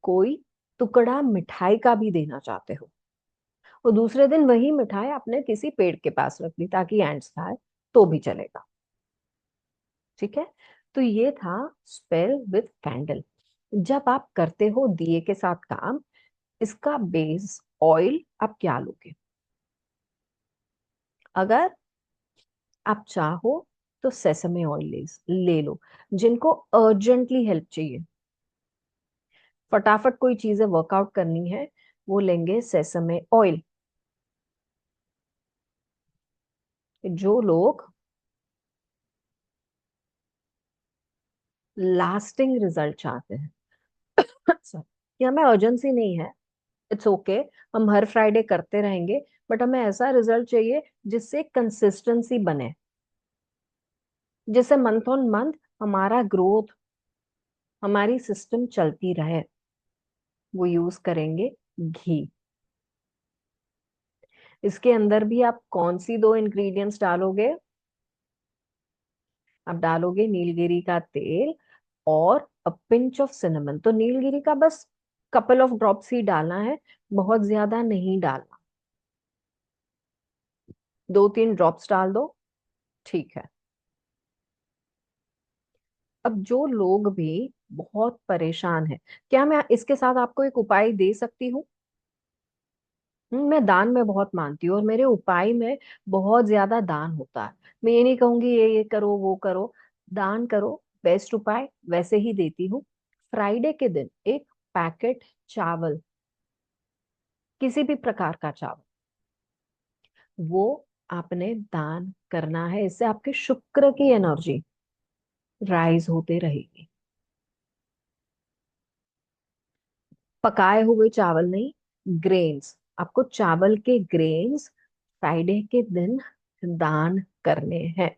A: कोई टुकड़ा मिठाई का भी देना चाहते हो और दूसरे दिन वही मिठाई आपने किसी पेड़ के पास रख दी ताकि एंड्स खाए, तो भी चलेगा। ठीक है। तो ये था स्पेल विद कैंडल। जब आप करते हो दिए के साथ काम, इसका बेस ऑयल आप क्या लोगे? अगर आप चाहो तो सेसमे ऑयल ले लो। जिनको अर्जेंटली हेल्प चाहिए, फटाफट कोई चीजें वर्कआउट करनी है, वो लेंगे सेसमे ऑयल। जो लोग लास्टिंग रिजल्ट चाहते हैं sorry, कि हमें अर्जेंसी नहीं है, इट्स ओके, हम हर फ्राइडे करते रहेंगे, बट हमें ऐसा रिजल्ट चाहिए जिससे कंसिस्टेंसी बने, जिससे मंथ ऑन मंथ हमारा ग्रोथ, हमारी सिस्टम चलती रहे। वो यूज करेंगे घी। इसके अंदर भी आप कौन सी दो इंग्रेडिएंट्स डालोगे? आप डालोगे नीलगिरी का तेल और अ पिंच ऑफ सिनेमन। तो नीलगिरी का बस कपल ऑफ ड्रॉप्स ही डालना है, बहुत ज्यादा नहीं डालना। 2-3 ड्रॉप्स डाल दो, ठीक है। अब जो लोग भी बहुत परेशान है। क्या मैं इसके साथ आपको एक उपाय दे सकती हूँ? मैं दान में बहुत मानती हूँ और मेरे उपाय में बहुत ज्यादा दान होता है। मैं ये नहीं कहूंगी ये करो वो करो, दान करो। बेस्ट उपाय वैसे ही देती हूँ। फ्राइडे के दिन एक पैकेट चावल, किसी भी प्रकार का चावल, वो आपने दान करना है। इससे आपके शुक्र की एनर्जी राइज होते रहेगी। पकाए हुए चावल नहीं, ग्रेन्स, आपको चावल के ग्रेन्स फ्राइडे के दिन दान करने हैं।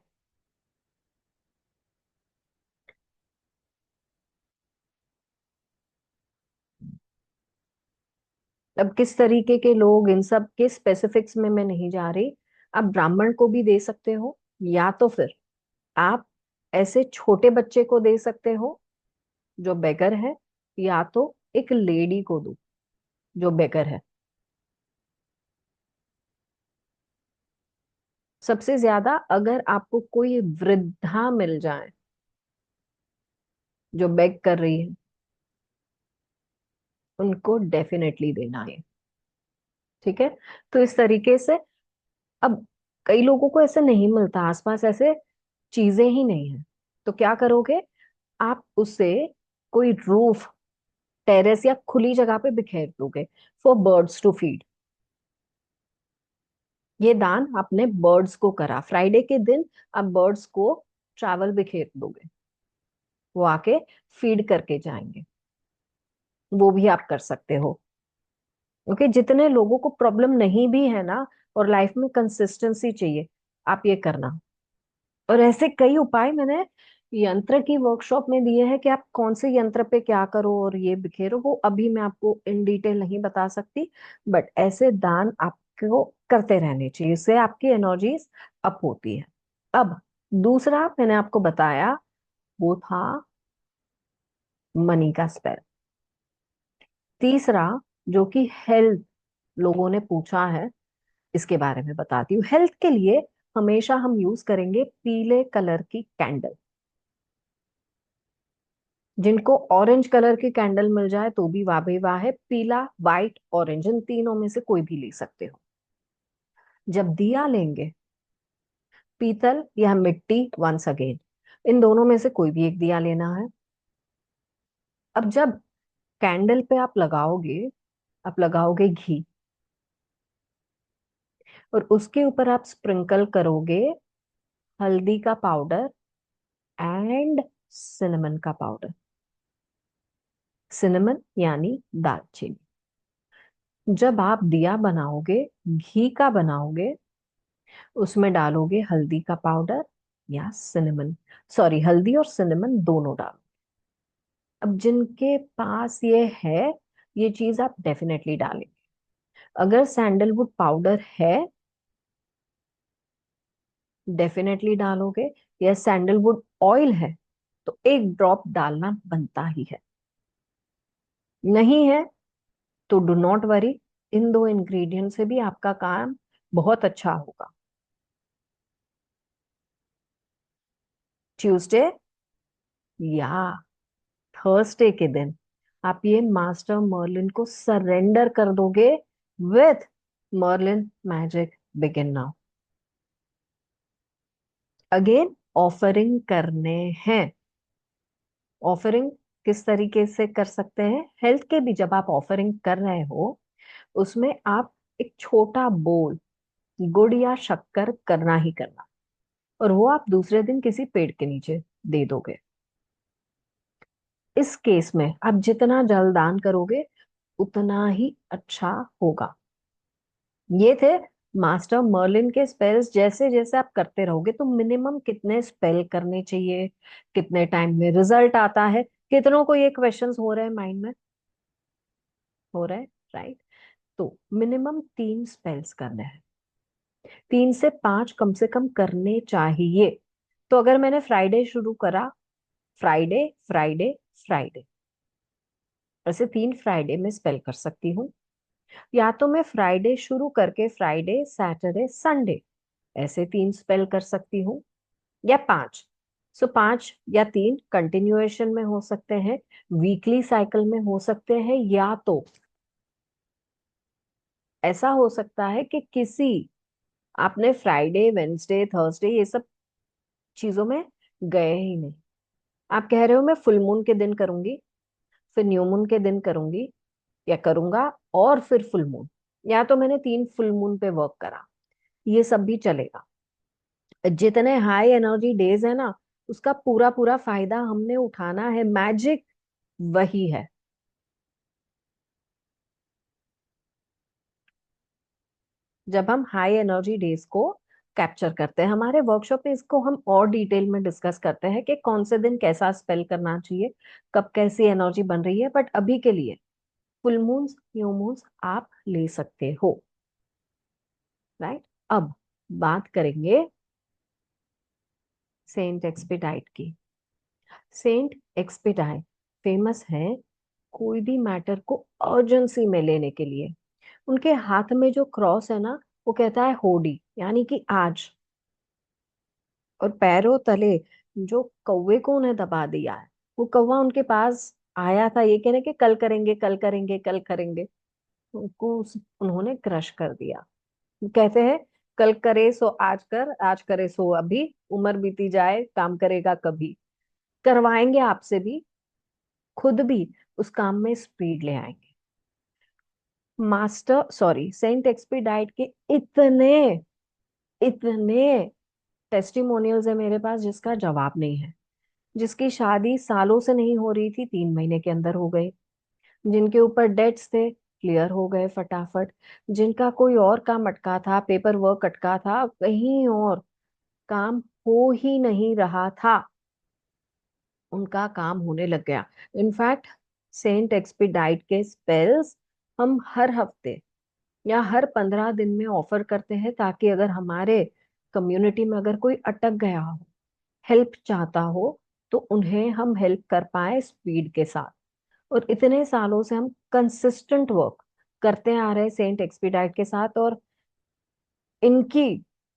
A: अब किस तरीके के लोग, इन सब के स्पेसिफिक्स में मैं नहीं जा रही। आप ब्राह्मण को भी दे सकते हो, या तो फिर आप ऐसे छोटे बच्चे को दे सकते हो जो बेगर है, या तो एक लेडी को दो जो बेगर है। सबसे ज्यादा अगर आपको कोई वृद्धा मिल जाए जो बेग कर रही है, उनको डेफिनेटली देना है। ठीक है, तो इस तरीके से। अब कई लोगों को ऐसे नहीं मिलता, आसपास ऐसे चीजें ही नहीं है, तो क्या करोगे? आप उसे कोई रूफ, टेरेस या खुली जगह पे बिखेर दोगे फॉर बर्ड्स टू फीड। ये दान आपने बर्ड्स को करा, फ्राइडे के दिन आप बर्ड्स को चावल बिखेर दोगे, वो आके फीड करके जाएंगे। वो भी आप कर सकते हो। ओके, जितने लोगों को प्रॉब्लम नहीं भी है ना, और लाइफ में कंसिस्टेंसी चाहिए, आप ये करना। और ऐसे कई उपाय मैंने यंत्र की वर्कशॉप में दिए हैं कि आप कौन से यंत्र पे क्या करो और ये बिखेरो, वो अभी मैं आपको इन डिटेल नहीं बता सकती। बट ऐसे दान आपको करते रहने चाहिए, इससे आपकी एनर्जीज अप होती है। अब दूसरा मैंने आपको बताया, वो था मनी का स्पेल। तीसरा, जो कि हेल्थ, लोगों ने पूछा है, इसके बारे में बताती हूँ। हेल्थ के लिए हमेशा हम यूज करेंगे पीले कलर की कैंडल। जिनको ऑरेंज कलर की कैंडल मिल जाए तो भी वाह भाई वाह है। पीला, व्हाइट, ऑरेंज, इन तीनों में से कोई भी ले सकते हो। जब दिया लेंगे, पीतल या मिट्टी, वंस अगेन इन दोनों में से कोई भी एक दिया लेना है। अब जब कैंडल पे आप लगाओगे घी, और उसके ऊपर आप स्प्रिंकल करोगे हल्दी का पाउडर एंड सिनेमन का पाउडर। सिनेमन यानी दालचीनी। जब आप दिया बनाओगे, घी का बनाओगे, उसमें डालोगे हल्दी का पाउडर या सिनेमन, सॉरी, हल्दी और सिनेमन दोनों डालो। अब जिनके पास ये है, ये चीज आप डेफिनेटली डालें। अगर सैंडलवुड पाउडर है, डेफिनेटली डालोगे। या सैंडलवुड ऑयल है, तो एक ड्रॉप डालना बनता ही है। नहीं है तो डू नॉट वरी, इन दो इंग्रेडिएंट से भी आपका काम बहुत अच्छा होगा। ट्यूसडे या थर्सडे के दिन आप ये मास्टर मर्लिन को सरेंडर कर दोगे with Merlin magic begin now. Again offering करने हैं। ऑफरिंग किस तरीके से कर सकते हैं? हेल्थ के भी जब आप ऑफरिंग कर रहे हो, उसमें आप एक छोटा बोल गुड़ या शक्कर करना ही करना, और वो आप दूसरे दिन किसी पेड़ के नीचे दे दोगे। इस केस में आप जितना जल दान करोगे उतना ही अच्छा होगा। ये थे मास्टर मर्लिन के स्पेल्स। जैसे जैसे आप करते रहोगे तो मिनिमम कितने स्पेल करने चाहिए, कितने टाइम में रिजल्ट आता है, कितनों को ये क्वेश्चंस हो रहे हैं माइंड में? हो रहा है, राइट? तो मिनिमम 3 स्पेल्स करने हैं, 3 से 5 कम से कम करने चाहिए। तो अगर मैंने फ्राइडे शुरू करा, फ्राइडे फ्राइडे फ्राइडे, ऐसे 3 फ्राइडे में स्पेल कर सकती हूँ। या तो मैं फ्राइडे शुरू करके फ्राइडे सैटरडे संडे, ऐसे 3 स्पेल कर सकती हूँ। या 5, सो 5 या 3 कंटिन्यूएशन में हो सकते हैं, वीकली साइकिल में हो सकते हैं, या तो ऐसा हो सकता है कि किसी आपने फ्राइडे, वेंसडे, थर्सडे ये सब चीजों में गए ही नहीं। आप कह रहे हो मैं फुल मून के दिन करूंगी, फिर न्यू मून के दिन करूंगी, या करूंगा और फिर फुल मून, या तो मैंने 3 फुल मून पे वर्क करा, ये सब भी चलेगा। जितने हाई एनर्जी डेज है ना, उसका पूरा पूरा फायदा हमने उठाना है। मैजिक वही है। जब हम हाई एनर्जी डेज को कैप्चर करते हैं, हमारे वर्कशॉप में इसको हम और डिटेल में डिस्कस करते हैं कि कौन से दिन कैसा स्पेल करना चाहिए, कब कैसी एनर्जी बन रही है। बट अभी के लिए फुल मून्स, न्यू मून्स आप ले सकते हो, राइट। अब बात करेंगे सेंट एक्सपीडाइट की। सेंट एक्सपीडाइट फेमस है कोई भी मैटर को अर्जेंसी में लेने के लिए। उनके हाथ में जो क्रॉस है ना, वो कहता है होडी, यानी कि आज। और पैरों तले जो कौवे को उन्हें दबा दिया है, वो कौवा उनके पास आया था ये कहने के कल करेंगे, कल करेंगे, कल करेंगे। उन्होंने क्रश कर दिया। कहते हैं कल करे सो आज कर, आज करे सो अभी, उम्र बीती जाए काम करेगा कभी। करवाएंगे आपसे भी, खुद भी उस काम में स्पीड ले आएंगे। सेंट एक्सपीडाइट के इतने इतने टेस्टिमोनियल्स है मेरे पास जिसका जवाब नहीं है। जिसकी शादी सालों से नहीं हो रही थी, 3 महीने के अंदर हो गई। जिनके ऊपर डेट्स थे, क्लियर हो गए फटाफट। जिनका कोई और काम अटका था, पेपर वर्क अटका था कहीं और, काम हो ही नहीं रहा था, उनका काम होने लग गया। इनफैक्ट सेंट एक्सपीडाइट के स्पेल्स हम हर हफ्ते या हर 15 दिन में ऑफर करते हैं, ताकि अगर हमारे कम्युनिटी में अगर कोई अटक गया हो, हेल्प चाहता हो, तो उन्हें हम हेल्प कर पाए स्पीड के साथ। और इतने सालों से हम कंसिस्टेंट वर्क करते आ रहे हैं सेंट एक्सपीडाइट के साथ, और इनकी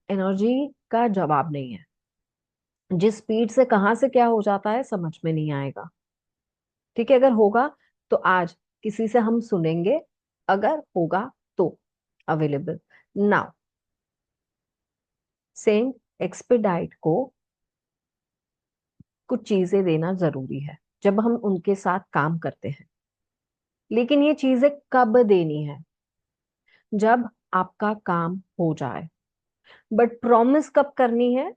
A: एनर्जी का जवाब नहीं है। जिस स्पीड से कहाँ से क्या हो जाता है समझ में नहीं आएगा। ठीक है, अगर होगा तो आज किसी से हम सुनेंगे, अगर होगा तो अवेलेबल नाउ। सेंट एक्सपीडाइट को कुछ चीजें देना जरूरी है जब हम उनके साथ काम करते हैं। लेकिन ये चीजें कब देनी है? जब आपका काम हो जाए। बट प्रॉमिस कब करनी है?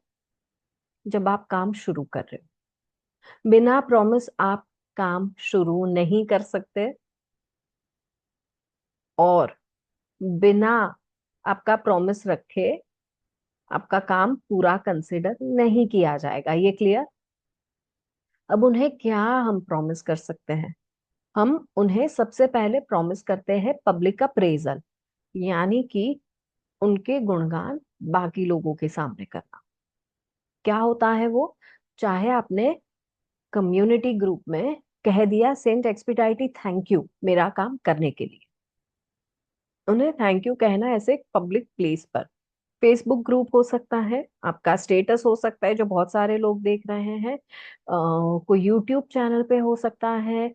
A: जब आप काम शुरू कर रहे हो। बिना प्रॉमिस आप काम शुरू नहीं कर सकते, और बिना आपका प्रॉमिस रखे आपका काम पूरा कंसिडर नहीं किया जाएगा। ये क्लियर? अब उन्हें क्या हम प्रॉमिस कर सकते हैं? हम उन्हें सबसे पहले प्रॉमिस करते हैं पब्लिक अप्रेजल, यानी कि उनके गुणगान बाकी लोगों के सामने करना। क्या होता है वो? चाहे आपने कम्युनिटी ग्रुप में कह दिया सेंट एक्सपीडाइटी थैंक यू मेरा काम करने के लिए, उन्हें थैंक यू कहना ऐसे पब्लिक प्लेस पर। फेसबुक ग्रुप हो सकता है, आपका स्टेटस हो सकता है जो बहुत सारे लोग देख रहे हैं, कोई यूट्यूब चैनल पे हो सकता है।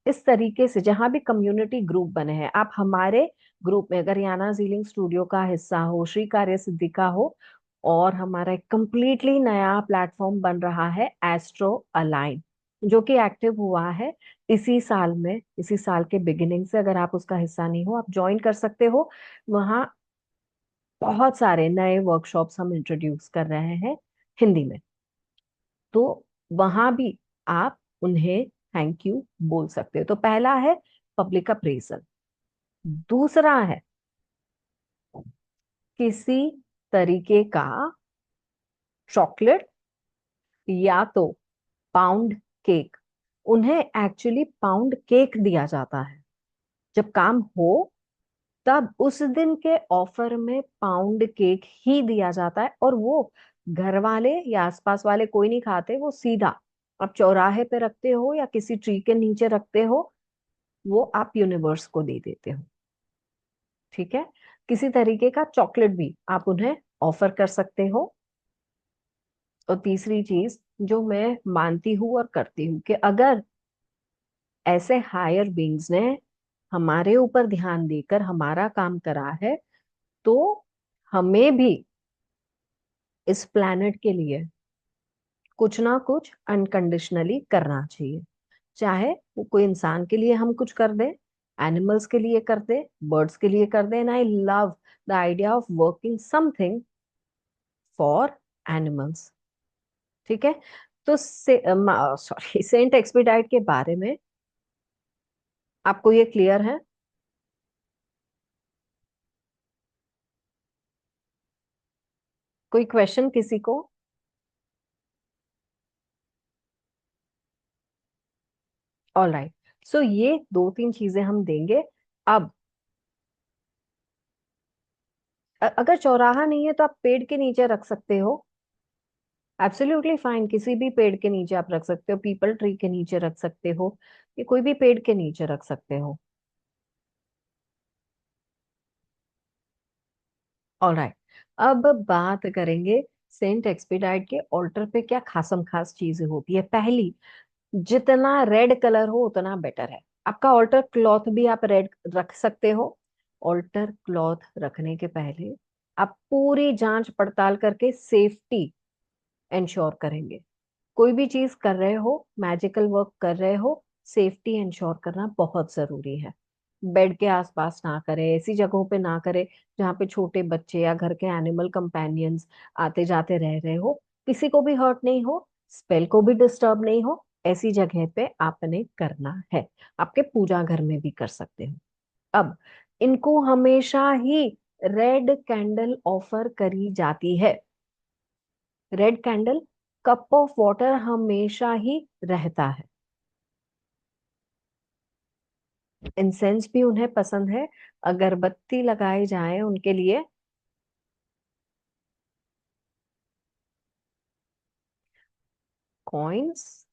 A: इस तरीके से जहां भी कम्युनिटी ग्रुप बने हैं, आप हमारे ग्रुप में अगर याना जीलिंग स्टूडियो का हिस्सा हो, श्री कार्य सिद्धि का हो, और हमारा एक कंप्लीटली नया प्लेटफॉर्म बन रहा है एस्ट्रो अलाइन, जो कि एक्टिव हुआ है इसी साल में, इसी साल के बिगिनिंग से। अगर आप उसका हिस्सा नहीं हो, आप ज्वाइन कर सकते हो। वहाँ बहुत सारे नए वर्कशॉप्स हम इंट्रोड्यूस कर रहे हैं हिंदी में, तो वहां भी आप उन्हें थैंक यू बोल सकते हो। तो पहला है पब्लिक अप्रेजल। दूसरा है किसी तरीके का चॉकलेट या तो पाउंड केक। उन्हें एक्चुअली पाउंड केक दिया जाता है जब काम हो, तब उस दिन के ऑफर में पाउंड केक ही दिया जाता है। और वो घर वाले या आसपास वाले कोई नहीं खाते, वो सीधा आप चौराहे पे रखते हो या किसी ट्री के नीचे रखते हो, वो आप यूनिवर्स को दे देते हो। ठीक है, किसी तरीके का चॉकलेट भी आप उन्हें ऑफर कर सकते हो। और तीसरी चीज, जो मैं मानती हूँ और करती हूँ कि अगर ऐसे हायर बींग्स ने हमारे ऊपर ध्यान देकर हमारा काम करा है, तो हमें भी इस प्लेनेट के लिए कुछ ना कुछ अनकंडीशनली करना चाहिए। चाहे वो कोई इंसान के लिए हम कुछ कर दें, एनिमल्स के लिए कर दें, बर्ड्स के लिए कर दें। And I love the idea of working something for animals. ठीक है। तो सॉरी, सेंट एक्सपीडाइट के बारे में आपको ये क्लियर है? कोई क्वेश्चन किसी को? All right. सो ये दो तीन चीजें हम देंगे। अब अगर चौराहा नहीं है तो आप पेड़ के नीचे रख सकते हो। एब्सोल्युटली फाइन, किसी भी पेड़ के नीचे आप रख सकते हो, पीपल ट्री के नीचे रख सकते हो, ये कोई भी पेड़ के नीचे रख सकते हो। All right. अब बात करेंगे सेंट एक्सपीडाइट के ऑल्टर पे क्या खासम खास चीजें होती है। पहली, जितना रेड कलर हो उतना बेटर है। आपका ऑल्टर क्लॉथ भी आप रेड रख सकते हो। ऑल्टर क्लॉथ रखने के पहले आप पूरी जांच पड़ताल करके सेफ्टी इंश्योर करेंगे। कोई भी चीज कर रहे हो, मैजिकल वर्क कर रहे हो, सेफ्टी इंश्योर करना बहुत जरूरी है। बेड के आसपास ना करें, ऐसी जगहों पे ना करें जहाँ पे छोटे बच्चे या घर के एनिमल कंपेनियंस आते जाते रह रहे हो। किसी को भी हर्ट नहीं हो, स्पेल को भी डिस्टर्ब नहीं हो, ऐसी जगह पे आपने करना है। आपके पूजा घर में भी कर सकते हो। अब इनको हमेशा ही रेड कैंडल ऑफर करी जाती है। Red candle, cup of water हमेशा ही रहता है। इंसेंस भी उन्हें पसंद है। अगरबत्ती लगाई जाए उनके लिए। कॉइन्स,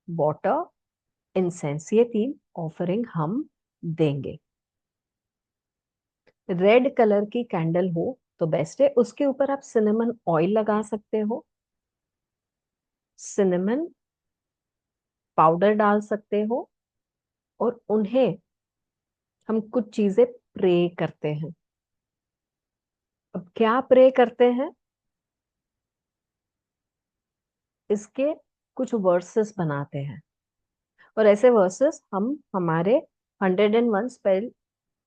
A: वाटर, इंसेंस, ये तीन ऑफरिंग हम देंगे। रेड कलर की कैंडल हो तो बेस्ट है। उसके ऊपर आप सिनेमन ऑयल लगा सकते हो, सिनेमन पाउडर डाल सकते हो, और उन्हें हम कुछ चीजें प्रे करते हैं। अब क्या प्रे करते हैं, इसके कुछ वर्सेस बनाते हैं। और ऐसे वर्सेस हम हमारे 101 स्पेल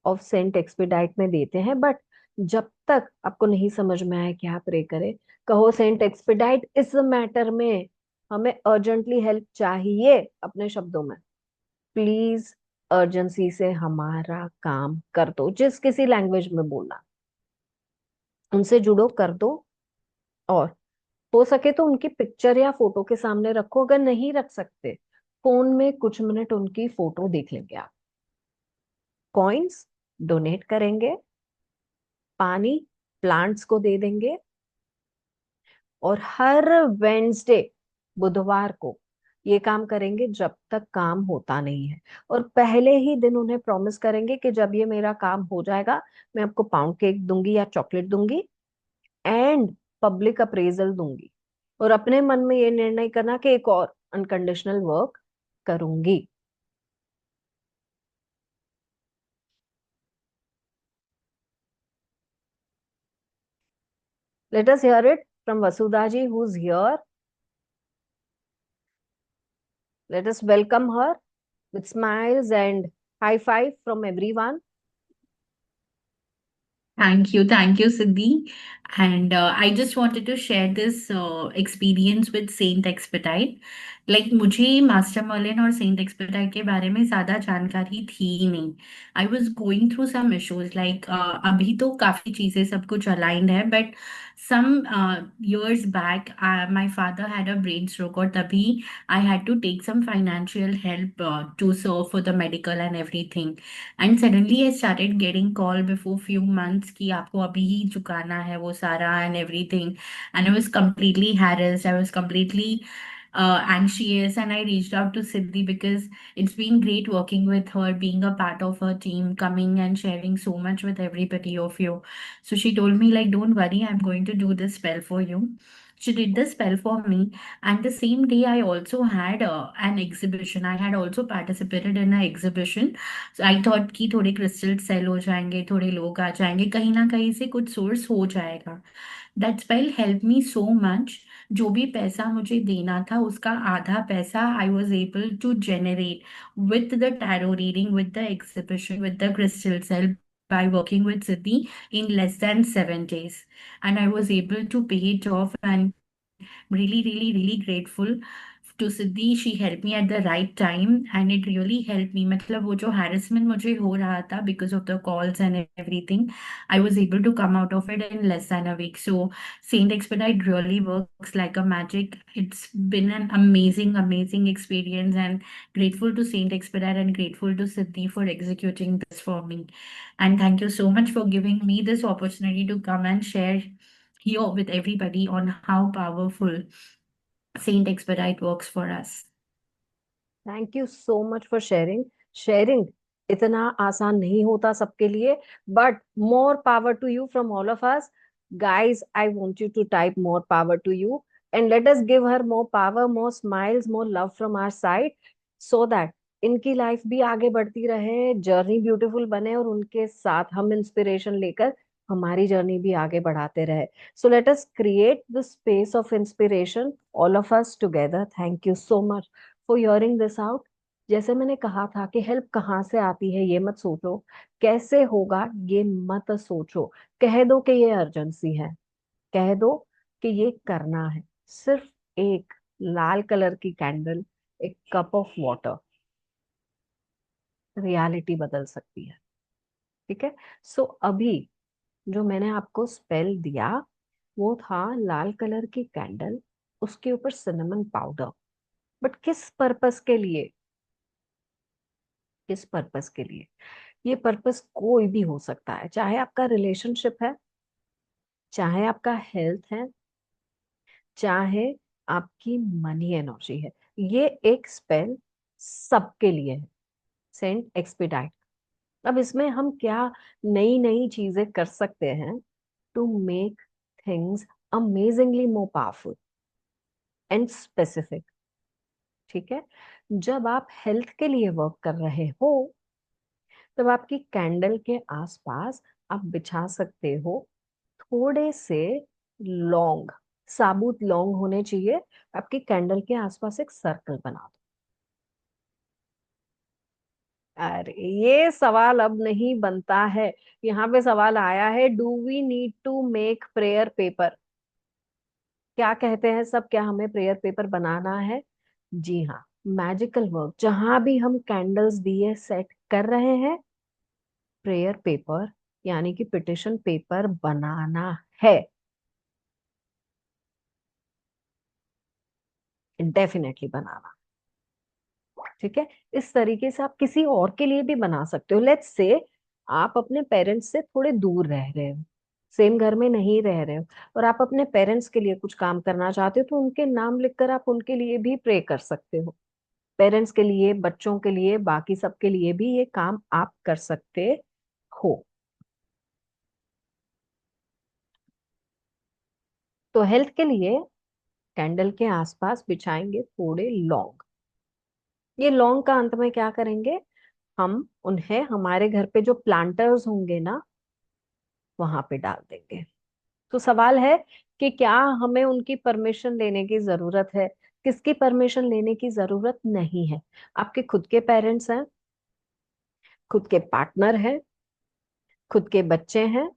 A: ऑफ सेंट एक्सपीडाइट में देते हैं। बट जब तक आपको नहीं समझ में आए क्या प्रे करें, कहो सेंट एक्सपीडाइट इस मैटर में हमें अर्जेंटली हेल्प चाहिए, अपने शब्दों में प्लीज अर्जेंसी से हमारा काम कर दो। जिस किसी लैंग्वेज में बोलना, उनसे जुड़ो, कर दो। और हो सके तो उनकी पिक्चर या फोटो के सामने रखो। अगर नहीं रख सकते, फोन में कुछ मिनट उनकी फोटो देख लेंगे आप। कॉइन्स डोनेट करेंगे, पानी प्लांट्स को दे देंगे, और हर वेंसडे, बुधवार को ये काम करेंगे जब तक काम होता नहीं है। और पहले ही दिन उन्हें प्रॉमिस करेंगे कि जब ये मेरा काम हो जाएगा, मैं आपको पाउंड केक दूंगी या चॉकलेट दूंगी, एंड पब्लिक अप्रेजल दूंगी। और अपने मन में ये निर्णय करना कि एक और अनकंडीशनल वर्क करूंगी। Let us hear it from Vasudha ji, who is here. Let us welcome her with smiles and high five from everyone.
B: Thank you, Siddhi. And I just wanted to share this experience with Saint Expedite. Like मुझे master Merlin और Saint Expedite के बारे में ज़्यादा जानकारी थी ही नहीं। I was going through some issues like अभी तो काफ़ी चीज़ें सब कुछ अलाइंड है, but some years back my father had a brain stroke और तभी I had to take some financial help to serve for the medical and everything. And suddenly I started getting call before few months कि आपको अभी ही चुकाना है वो सारा and everything, and I was completely harassed, I was completely anxious, and I reached out to Siddhi because it's been great working with her, being a part of her team, coming and sharing so much with everybody of you. So she told me like, don't worry, I'm going to do this spell for you. She did the spell for me, and the same day I also had an exhibition. I had also participated in an exhibition. So I thought कि थोड़े crystal cell हो जाएंगे, थोड़े लोग आ जाएंगे, कहीं ना कहीं से कुछ सोर्स हो जाएगा. That spell help me so much. जो भी पैसा मुझे देना था उसका आधा पैसा I was able to generate with the tarot reading, with the exhibition, with the crystal cell, by working with Siddhi in less than 7 days. And I was able to pay it off, and really, really, really grateful to Siddhi. She helped me at the right time, and it really helped me. मतलब वो जो harassment मुझे हो रहा था because of the calls and everything, I was able to come out of it in less than a week. So Saint Expedite really works like a magic. It's been an amazing, amazing experience, and grateful to Saint Expedite and grateful to Siddhi for executing this for me. And thank you so much for giving me this opportunity to come and share here with everybody on how powerful Saint Expedite works for us.
A: Thank you so much for sharing. Sharing इतना आसान नहीं होता सबके लिए, but more power to you from all of us. Guys, I want you to type more power to you and let us give her more power, more smiles, more love from our side, so that इनकी life भी आगे बढ़ती रहे, journey beautiful बने, और उनके साथ हम इंस्पिरेशन लेकर हमारी जर्नी भी आगे बढ़ाते रहे. So let us create the space of inspiration, all of us together. Thank you so much for hearing this out. जैसे मैंने कहा था कि हेल्प कहाँ से आती है ये मत सोचो, कैसे होगा ये मत सोचो. कह दो कि ये अर्जेंसी है, कह दो कि ये करना है. सिर्फ एक लाल कलर की कैंडल, एक कप ऑफ वाटर रियलिटी बदल सकती है. ठीक है. सो अभी जो मैंने आपको स्पेल दिया वो था लाल कलर की कैंडल, उसके ऊपर सिनेमन पाउडर. बट किस पर्पस के लिए? किस पर्पस के लिए? ये पर्पस कोई भी हो सकता है, चाहे आपका रिलेशनशिप है, चाहे आपका हेल्थ है, चाहे आपकी मनी एनर्जी है. ये एक स्पेल सबके लिए है, सेंट एक्सपीडाइट. अब इसमें हम क्या नई नई चीजें कर सकते हैं to make things amazingly more powerful and specific. ठीक है. जब आप हेल्थ के लिए वर्क कर रहे हो, तब आपकी कैंडल के आसपास आप बिछा सकते हो थोड़े से लौंग. साबुत लौंग होने चाहिए. आपकी कैंडल के आसपास एक सर्कल बना दो. अरे ये सवाल अब नहीं बनता है. यहाँ पे सवाल आया है, do we need to make prayer paper? क्या कहते हैं सब, क्या हमें प्रेयर पेपर बनाना है? जी हाँ. मैजिकल वर्क जहां भी हम कैंडल्स दिए सेट कर रहे हैं, प्रेयर पेपर यानी कि पिटिशन पेपर बनाना है. डेफिनेटली बनाना. ठीक है. इस तरीके से आप किसी और के लिए भी बना सकते हो. लेट्स से आप अपने पेरेंट्स से थोड़े दूर रह रहे हो, सेम घर में नहीं रह रहे हो, और आप अपने पेरेंट्स के लिए कुछ काम करना चाहते हो, तो उनके नाम लिखकर आप उनके लिए भी प्रे कर सकते हो. पेरेंट्स के लिए, बच्चों के लिए, बाकी सबके लिए भी ये काम आप कर सकते हो. तो हेल्थ के लिए कैंडल के आसपास बिछाएंगे थोड़े लौंग. ये लौंग का अंत में क्या करेंगे, हम उन्हें हमारे घर पे जो प्लांटर्स होंगे ना, वहां पे डाल देंगे. तो सवाल है कि क्या हमें उनकी परमिशन लेने की जरूरत है? किसकी परमिशन लेने की जरूरत नहीं है. आपके खुद के पेरेंट्स हैं, खुद के पार्टनर हैं, खुद के बच्चे हैं,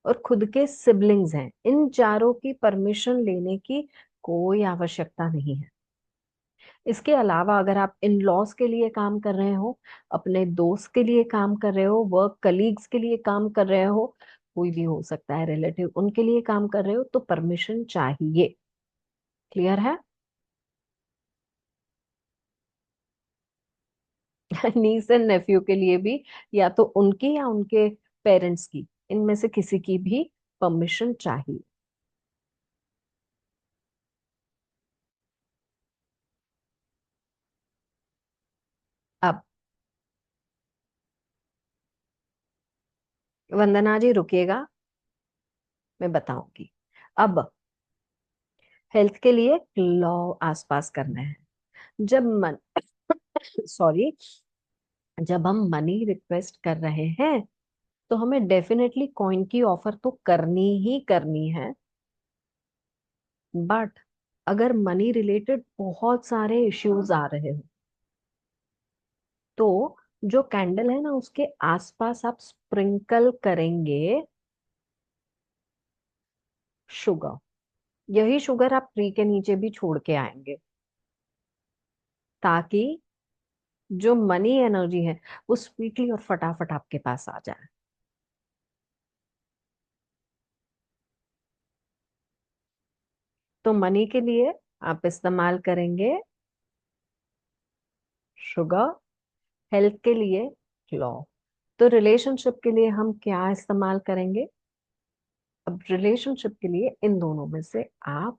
A: और खुद के सिबलिंग्स हैं. इन चारों की परमिशन लेने की कोई आवश्यकता नहीं है. इसके अलावा अगर आप इन लॉज के लिए काम कर रहे हो, अपने दोस्त के लिए काम कर रहे हो, वर्क कलीग्स के लिए काम कर रहे हो, कोई भी हो सकता है रिलेटिव, उनके लिए काम कर रहे हो, तो परमिशन चाहिए. क्लियर है? नीस एंड नेफ्यू के लिए भी, या तो उनकी या उनके पेरेंट्स की, इनमें से किसी की भी परमिशन चाहिए. अब वंदना जी रुकिएगा, मैं बताऊंगी. अब हेल्थ के लिए लॉ आसपास करना है। जब मन सॉरी, जब हम मनी रिक्वेस्ट कर रहे हैं तो हमें डेफिनेटली कॉइन की ऑफर तो करनी ही करनी है। बट अगर मनी रिलेटेड बहुत सारे इश्यूज आ रहे हो तो जो कैंडल है ना उसके आसपास आप स्प्रिंकल करेंगे शुगर। यही शुगर आप ट्री के नीचे भी छोड़ के आएंगे ताकि जो मनी एनर्जी है वो स्वीटली और फटाफट आपके पास आ जाए। तो मनी के लिए आप इस्तेमाल करेंगे शुगर, हेल्थ के लिए क्लॉ। तो रिलेशनशिप के लिए हम क्या इस्तेमाल करेंगे? अब रिलेशनशिप के लिए इन दोनों में से आप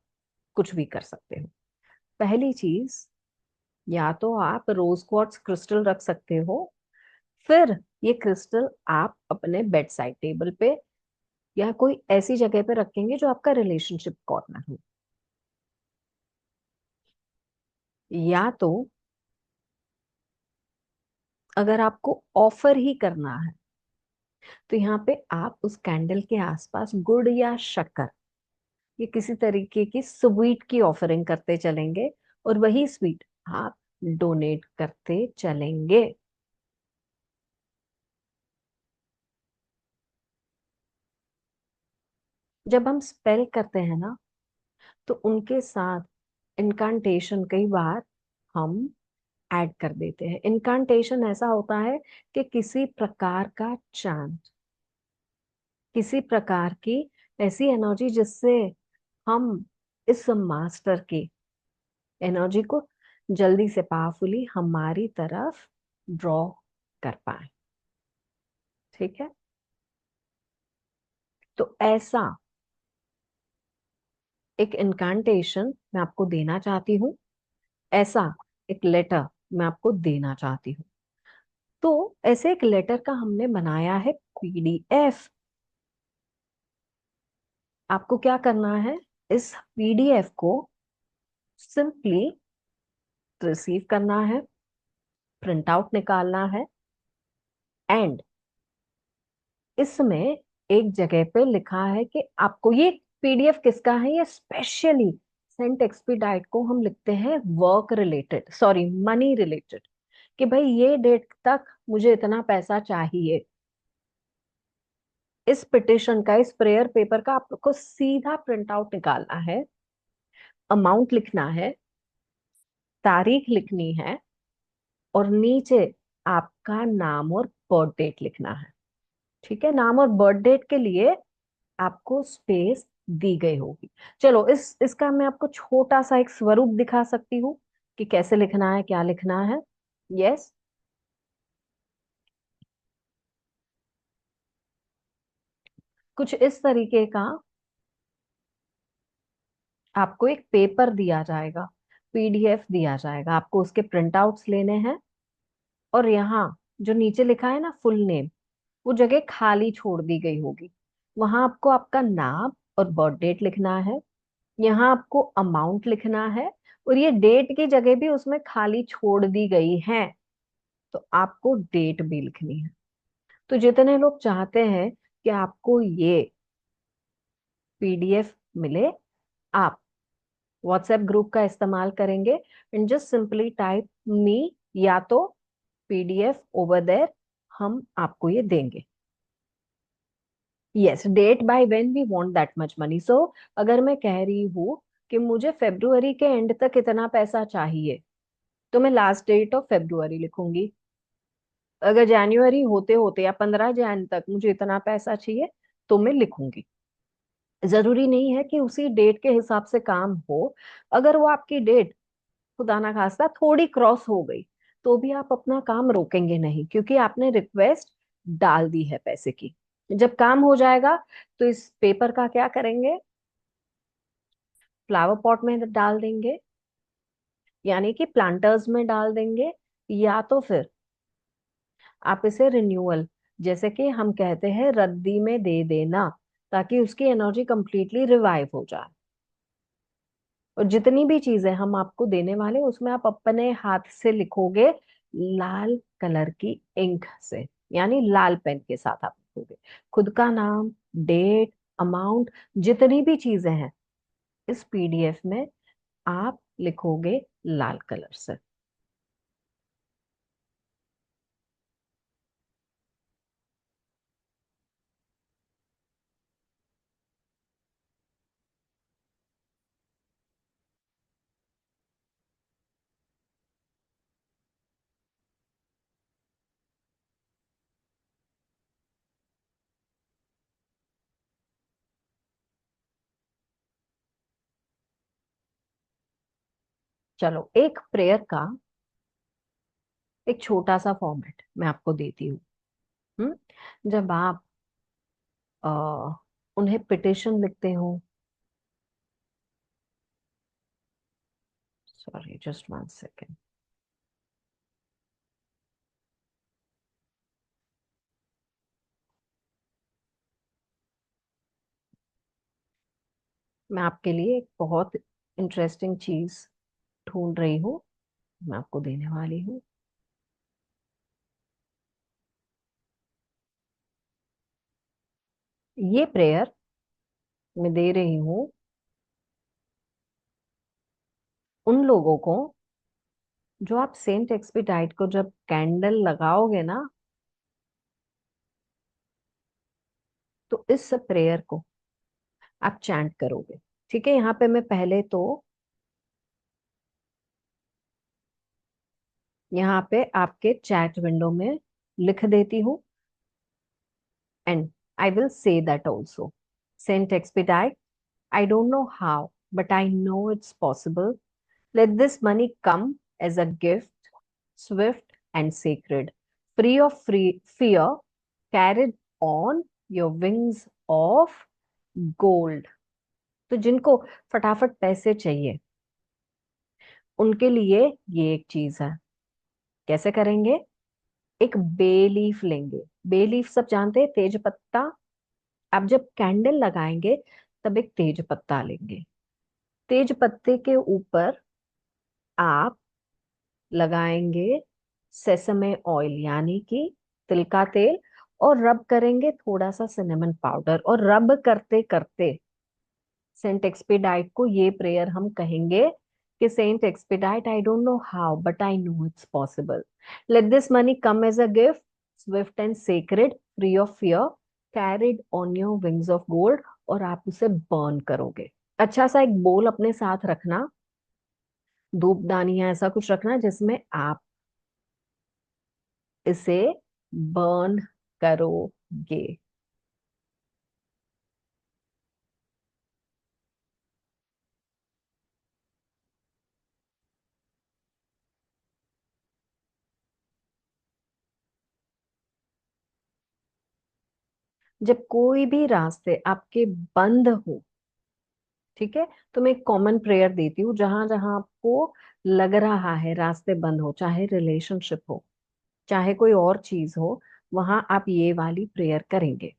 A: कुछ भी कर सकते हो। पहली चीज, या तो आप रोज क्वार्ट्ज क्रिस्टल रख सकते हो, फिर ये क्रिस्टल आप अपने बेड साइड टेबल पे या कोई ऐसी जगह पे रखेंगे जो आपका रिलेशनशिप कॉर्नर हो। या तो अगर आपको ऑफर ही करना है तो यहाँ पे आप उस कैंडल के आसपास गुड़ या शक्कर ये किसी तरीके की स्वीट की ऑफरिंग करते चलेंगे और वही स्वीट आप डोनेट करते चलेंगे। जब हम स्पेल करते हैं ना तो उनके साथ इनकांटेशन कई बार हम ऐड कर देते हैं। इनकांटेशन ऐसा होता है कि किसी प्रकार का चांट, किसी प्रकार की ऐसी एनर्जी जिससे हम इस मास्टर की एनर्जी को जल्दी से पावरफुली हमारी तरफ ड्रॉ कर पाए। ठीक है, तो ऐसा एक इनकांटेशन मैं आपको देना चाहती हूँ, ऐसा एक लेटर मैं आपको देना चाहती हूँ। तो ऐसे एक लेटर का हमने बनाया है पीडीएफ। आपको क्या करना है, इस पीडीएफ को सिंपली रिसीव करना है, प्रिंट आउट निकालना है एंड इसमें एक जगह पे लिखा है कि आपको ये पीडीएफ किसका है, ये स्पेशली सेंट एक्सपीडाइट को हम लिखते हैं work related, sorry money related, कि भाई ये डेट तक मुझे इतना पैसा चाहिए। इस पिटिशन का, इस प्रेयर पेपर का आपको सीधा प्रिंट आउट निकालना है, अमाउंट लिखना है, तारीख लिखनी है और नीचे आपका नाम और बर्थ डेट लिखना है। ठीक है, नाम और बर्थ डेट के लिए आपको स्पेस दी गई होगी। चलो इसका मैं आपको छोटा सा एक स्वरूप दिखा सकती हूँ कि कैसे लिखना है, क्या लिखना है। यस, कुछ इस तरीके का आपको एक पेपर दिया जाएगा, पीडीएफ दिया जाएगा, आपको उसके प्रिंट आउट्स लेने हैं और यहाँ जो नीचे लिखा है ना फुल नेम, वो जगह खाली छोड़ दी गई होगी, वहां आपको आपका नाम और बर्थ डेट लिखना है। यहाँ आपको अमाउंट लिखना है और ये डेट की जगह भी उसमें खाली छोड़ दी गई है, तो आपको डेट भी लिखनी है। तो जितने लोग चाहते हैं कि आपको ये पीडीएफ मिले, आप व्हाट्सएप ग्रुप का इस्तेमाल करेंगे and just simply type me या तो पीडीएफ ओवर देयर, हम आपको ये देंगे। Yes, date by when we want that much money. So अगर मैं कह रही हूँ कि मुझे फेब्रुअरी के एंड तक इतना पैसा चाहिए तो मैं लास्ट डेट ऑफ फेब्रुअरी लिखूंगी। अगर जनवरी होते होते या 15 जन तक मुझे इतना पैसा चाहिए तो मैं लिखूंगी। जरूरी नहीं है कि उसी डेट के हिसाब से काम हो। अगर वो आपकी डेट खुदा ना खास्ता थोड़ी क्रॉस हो गई तो भी आप अपना काम रोकेंगे नहीं, क्योंकि आपने रिक्वेस्ट डाल दी है पैसे की। जब काम हो जाएगा तो इस पेपर का क्या करेंगे, फ्लावर पॉट में डाल देंगे, यानी कि प्लांटर्स में डाल देंगे, या तो फिर आप इसे रिन्यूअल, जैसे कि हम कहते हैं रद्दी में दे देना, ताकि उसकी एनर्जी कंप्लीटली रिवाइव हो जाए। और जितनी भी चीजें हम आपको देने वाले हैं, उसमें आप अपने हाथ से लिखोगे, लाल कलर की इंक से, यानी लाल पेन के साथ आप लिखोगे खुद का नाम, डेट, अमाउंट, जितनी भी चीजें हैं इस पीडीएफ में आप लिखोगे लाल कलर से। चलो, एक प्रेयर का एक छोटा सा फॉर्मेट मैं आपको देती हूँ। जब आप आ, उन्हें पिटिशन लिखते हो, सॉरी जस्ट वन सेकेंड, मैं आपके लिए एक बहुत इंटरेस्टिंग चीज ढूंढ रही हूँ, मैं आपको देने वाली हूँ। ये प्रेयर मैं दे रही हूँ उन लोगों को जो आप सेंट एक्सपीडाइट को जब कैंडल लगाओगे ना, तो इस प्रेयर को आप चैंट करोगे। ठीक है, यहाँ पे मैं पहले तो यहाँ पे आपके चैट विंडो में लिख देती हूँ, and I will say that also. Saint Expedite, I don't know how, but I know it's possible. Let this money come as a gift, swift and sacred, free of fear, carried on your wings of gold. तो जिनको फटाफट पैसे चाहिए उनके लिए ये एक चीज है। कैसे करेंगे? एक बे लीफ लेंगे। बे लीफ सब जानते हैं, तेज पत्ता। आप जब कैंडल लगाएंगे तब एक तेज पत्ता लेंगे। तेज पत्ते के ऊपर आप लगाएंगे सेसमे ऑयल, यानी कि तिल का तेल, और रब करेंगे थोड़ा सा सिनेमन पाउडर, और रब करते करते सेंट एक्सपीडाइट को ये प्रेयर हम कहेंगे कि Saint Expedite, I don't know how but I know it's possible. Let this money come as a gift, swift and sacred, free of fear, carried on your wings of gold. और आप उसे burn करोगे। अच्छा सा एक बोल अपने साथ रखना, धूपदानी या ऐसा कुछ रखना जिसमें आप इसे बर्न करोगे। जब कोई भी रास्ते आपके बंद हो, ठीक है, तो मैं एक कॉमन प्रेयर देती हूँ। जहां जहां आपको लग रहा है रास्ते बंद हो, चाहे रिलेशनशिप हो, चाहे कोई और चीज हो, वहां आप ये वाली प्रेयर करेंगे।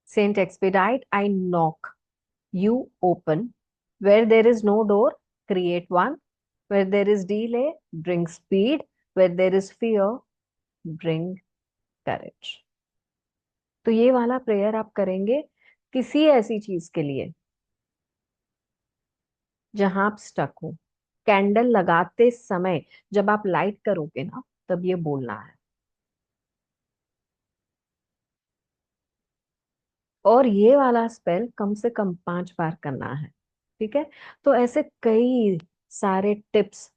A: Saint Expedite, I knock, you open. Where there is no door, create one. Where there is delay, bring speed. Where there is fear, bring courage. तो ये वाला प्रेयर आप करेंगे किसी ऐसी चीज के लिए जहां आप स्टक हो। कैंडल लगाते समय जब आप लाइट करोगे ना, तब ये बोलना है। और ये वाला स्पेल कम से कम 5 बार करना है। ठीक है, तो ऐसे कई सारे टिप्स,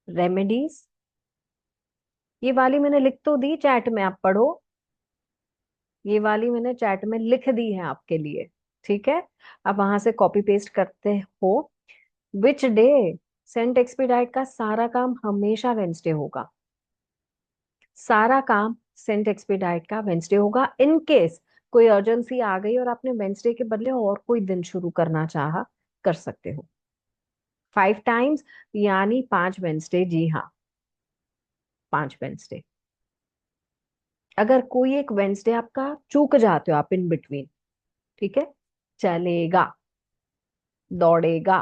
A: रेमेडीज, ये वाली मैंने लिख तो दी चैट में, आप पढ़ो। ये वाली मैंने चैट में लिख दी है आपके लिए। ठीक है, आप वहां से कॉपी पेस्ट करते हो। Which day? सेंट एक्सपीडाइट का सारा काम हमेशा वेंसडे होगा। सारा काम सेंट एक्सपीडाइट का वेंसडे होगा। इन केस कोई अर्जेंसी आ गई और आपने वेंसडे के बदले और कोई दिन शुरू करना चाहा, कर सकते हो। 5 टाइम्स, यानी 5 वेंसडे। जी हाँ, 5 वेंसडे। अगर कोई एक वेंसडे आपका चूक जाते हो आप इन बिटवीन, ठीक है, चलेगा, दौड़ेगा,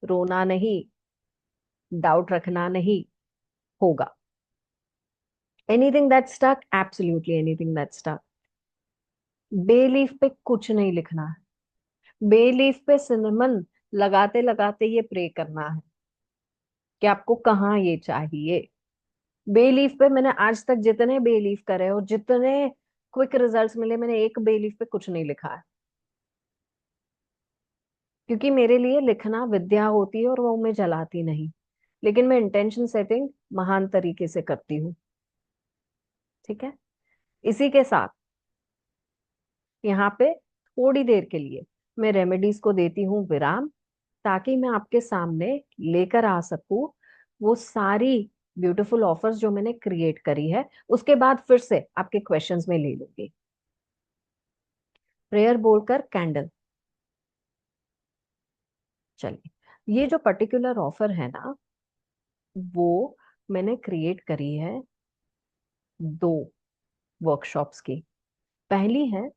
A: रोना नहीं, डाउट रखना नहीं, होगा। Anything that stuck, absolutely anything that stuck. Bay leaf पे कुछ नहीं लिखना है, बे लीफ पे सिनेमन लगाते लगाते ये प्रे करना है कि आपको कहाँ ये चाहिए। बे लीफ पे मैंने आज तक जितने बे लीफ करे और जितने क्विक रिजल्ट्स मिले, मैंने एक बे लीफ पे कुछ नहीं लिखा है, क्योंकि मेरे लिए लिखना विद्या होती है और वो मैं जलाती नहीं। लेकिन मैं इंटेंशन सेटिंग महान तरीके से करती हूँ। ठीक है, इसी के साथ यहाँ पे थोड़ी देर के लिए मैं रेमेडीज को देती हूँ विराम, ताकि मैं आपके सामने लेकर आ सकूं वो सारी ब्यूटीफुल ऑफर्स जो मैंने क्रिएट करी है। उसके बाद फिर से आपके क्वेश्चंस में ले लूंगी। प्रेयर बोलकर कैंडल। चलिए, ये जो पर्टिकुलर ऑफर है ना, वो मैंने क्रिएट करी है दो वर्कशॉप्स की। पहली है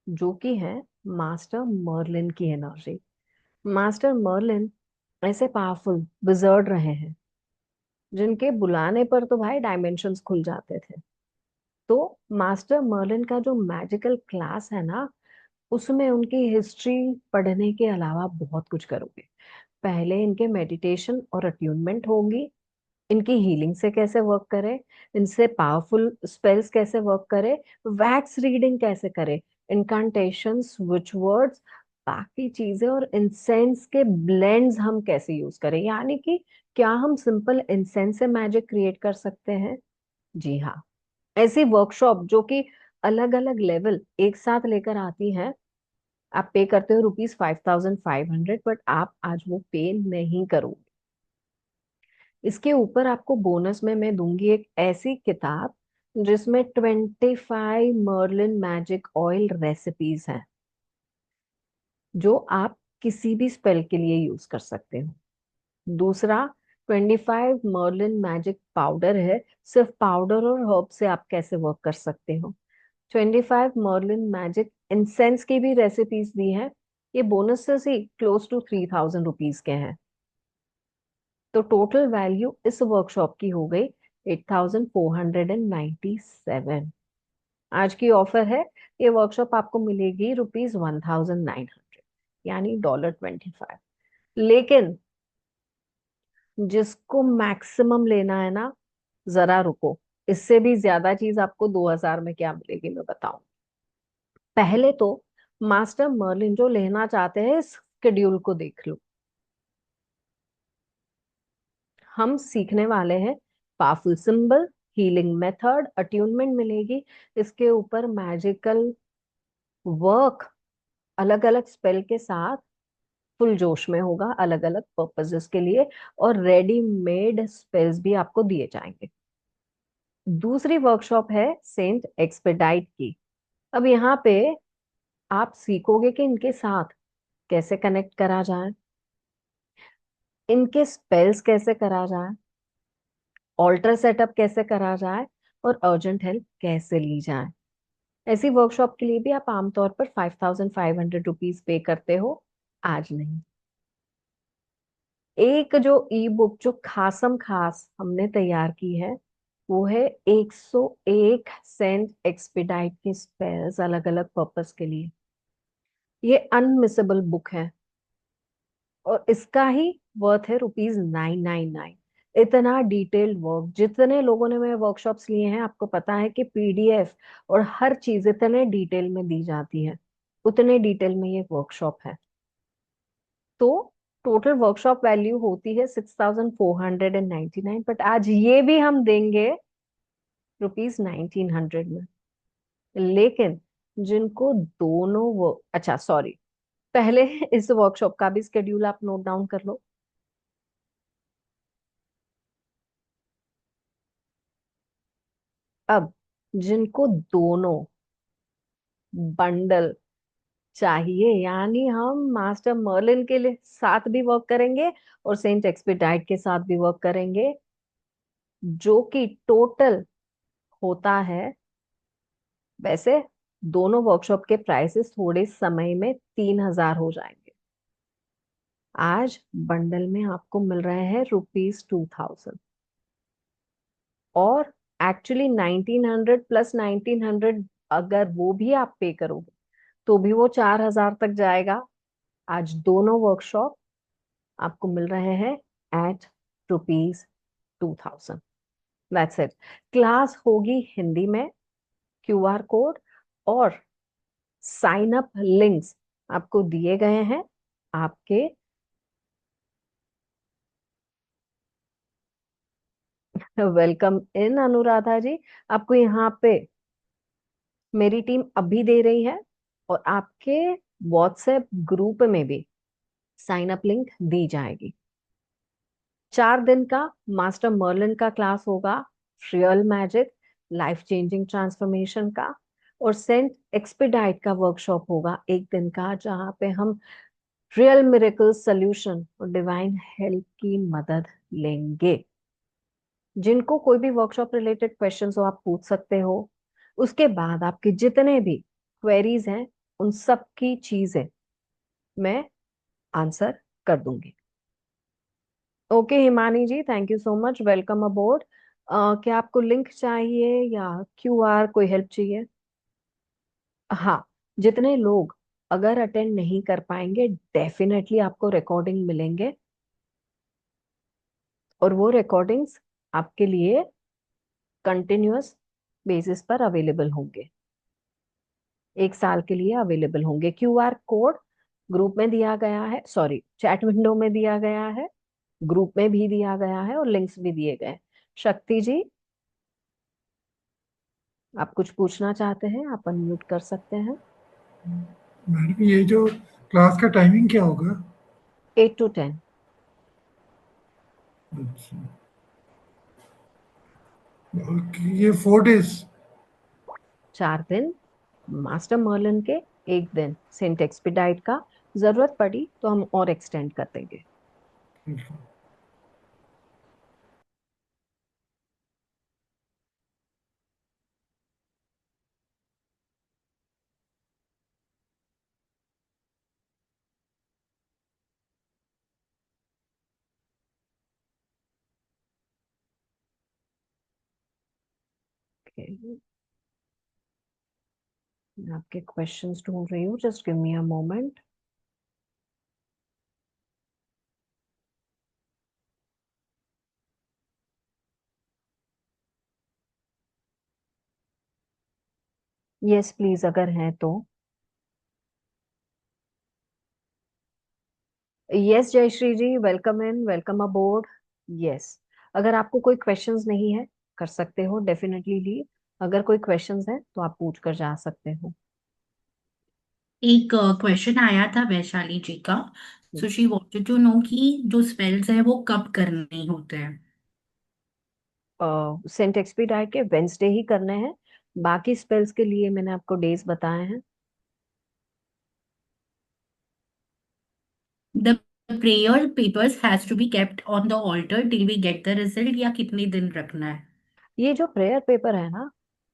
A: जो कि है मास्टर मर्लिन की एनर्जी। मास्टर मर्लिन ऐसे पावरफुल विजर्ड रहे हैं जिनके बुलाने पर तो भाई डायमेंशंस खुल जाते थे। तो मास्टर मर्लिन का जो मैजिकल क्लास है ना, उसमें उनकी हिस्ट्री पढ़ने के अलावा बहुत कुछ करोगे। पहले इनके मेडिटेशन और अट्यूनमेंट होगी, इनकी हीलिंग से कैसे वर्क करे, इनसे पावरफुल स्पेल्स कैसे वर्क करे, वैक्स रीडिंग कैसे करे, इनकांटेशंस, विच वर्ड्स, बाकी चीजें, और इंसेंस के ब्लेंड्स हम कैसे यूज करें। यानी कि क्या हम सिंपल इंसेंस से मैजिक क्रिएट कर सकते हैं? जी हाँ। ऐसी वर्कशॉप जो कि अलग अलग लेवल एक साथ लेकर आती हैं। आप पे करते हो ₹5,500, बट आप आज वो पे नहीं करोगे। इसके ऊपर आपको बोनस में मैं दूंगी एक ऐसी किताब जिसमें 25 मर्लिन मैजिक ऑयल रेसिपीज हैं, जो आप किसी भी स्पेल के लिए यूज कर सकते हो। दूसरा, 25 मर्लिन मैजिक पाउडर है, सिर्फ पाउडर और हर्ब से आप कैसे वर्क कर सकते हो। 25 मर्लिन मैजिक इंसेंस की भी रेसिपीज दी है। ये बोनसेस ही क्लोज टू ₹3,000 के हैं। तो टोटल वैल्यू इस वर्कशॉप की हो गई 8,497। आज की ऑफर है, ये वर्कशॉप आपको मिलेगी ₹1,900, यानी $25। लेकिन जिसको मैक्सिमम लेना है ना, जरा रुको, इससे भी ज्यादा चीज आपको 2,000 में क्या मिलेगी मैं बताऊं। पहले तो मास्टर मर्लिन जो लेना चाहते हैं इस शेड्यूल को देख लो। हम सीखने वाले हैं powerful symbol, healing method, attunement मिलेगी, इसके ऊपर मैजिकल वर्क अलग अलग स्पेल के साथ फुल जोश में होगा, अलग अलग पर्पसेस के लिए, और रेडीमेड स्पेल्स भी आपको दिए जाएंगे। दूसरी वर्कशॉप है सेंट एक्सपेडाइट की। अब यहाँ पे आप सीखोगे कि इनके साथ कैसे कनेक्ट करा जाए, इनके स्पेल्स कैसे करा जाए, ऑल्टर सेटअप कैसे करा जाए, और अर्जेंट हेल्प कैसे ली जाए। ऐसी वर्कशॉप के लिए भी आप आमतौर पर ₹5,500 पे करते हो, आज नहीं। एक जो ई बुक जो खासम खास हमने तैयार की है, वो है 101 सेंट एक्सपीडाइट के स्पेल्स अलग अलग पर्पस के लिए। ये अनमिसेबल बुक है और इसका ही वर्थ है ₹999। इतना डिटेल्ड वर्क, जितने लोगों ने मेरे वर्कशॉप्स लिए हैं आपको पता है कि पीडीएफ और हर चीज इतने डिटेल में दी जाती है, उतने डिटेल में ये वर्कशॉप है। तो टोटल वर्कशॉप वैल्यू होती है 6,499, बट आज ये भी हम देंगे ₹1,900 में। लेकिन जिनको दोनों वो, अच्छा सॉरी, पहले इस वर्कशॉप का भी स्केड्यूल आप नोट डाउन कर लो। अब जिनको दोनों बंडल चाहिए, यानी हम मास्टर मर्लिन के लिए साथ भी वर्क करेंगे और सेंट एक्सपीडाइट के साथ भी वर्क करेंगे, जो कि टोटल होता है। वैसे दोनों वर्कशॉप के प्राइसेस थोड़े समय में 3,000 हो जाएंगे। आज बंडल में आपको मिल रहे हैं ₹2,000। और एक्चुअली 1,900 प्लस 1,900, अगर वो भी आप पे करोगे तो भी वो 4,000 तक जाएगा। आज दोनों वर्कशॉप आपको मिल रहे हैं एट ₹2,000। That's it. क्लास होगी हिंदी में। QR कोड और साइन अप लिंक्स आपको दिए गए हैं आपके। वेलकम इन अनुराधा जी। आपको यहाँ पे मेरी टीम अभी दे रही है, और आपके व्हाट्सएप ग्रुप में भी साइन अप लिंक दी जाएगी। 4 दिन का मास्टर मर्लिन का क्लास होगा, real magic, life changing transformation का। और सेंट एक्सपीडाइट का वर्कशॉप होगा 1 दिन का, जहाँ पे हम रियल मिरेकल सॉल्यूशन और डिवाइन हेल्प की मदद लेंगे। जिनको कोई भी वर्कशॉप रिलेटेड क्वेश्चंस हो आप पूछ सकते हो। उसके बाद आपके जितने भी क्वेरीज हैं उन सब की चीजें मैं आंसर कर दूंगी। Okay Himani ji, thank you so much, welcome aboard. क्या आपको लिंक चाहिए या QR, कोई हेल्प चाहिए? हाँ, जितने लोग अगर अटेंड नहीं कर पाएंगे, डेफिनेटली आपको रिकॉर्डिंग मिलेंगे, और वो रिकॉर्डिंग्स आपके लिए कंटिन्यूअस बेसिस पर अवेलेबल होंगे। 1 साल के लिए अवेलेबल होंगे। QR कोड ग्रुप में दिया गया है, सॉरी चैट विंडो में दिया गया है, ग्रुप में भी दिया गया है, और लिंक्स भी दिए गए हैं। शक्ति जी, आप कुछ पूछना चाहते हैं? आप अनम्यूट कर सकते हैं।
C: मैडम ये जो क्लास का टाइमिंग क्या होगा?
A: 8 to 10।
C: अच्छा, ये 4 डेज?
A: 4 दिन मास्टर मर्लिन के, 1 दिन सेंट एक्सपीडाइट का। जरूरत पड़ी तो हम और एक्सटेंड कर देंगे। Okay, मैं आपके क्वेश्चंस ढूंढ रही हूँ, just give me a moment. Yes please, अगर है तो। Yes Jayshree ji, welcome in, welcome aboard. Yes, अगर आपको कोई क्वेश्चंस नहीं है, कर सकते हो डेफिनेटली लीव। अगर कोई क्वेश्चंस है तो आप पूछ कर जा सकते हो।
B: एक क्वेश्चन आया था वैशाली जी का। So she wanted to know कि जो स्पेल्स है वो कब करने होते हैं।
A: सेंट एक्सपीडाइट के वेंसडे ही करने हैं। बाकी स्पेल्स के लिए मैंने आपको डेज बताए हैं।
B: The prayer papers has to be kept on the altar till we get the result, या कितने दिन रखना है?
A: ये जो प्रेयर पेपर है ना,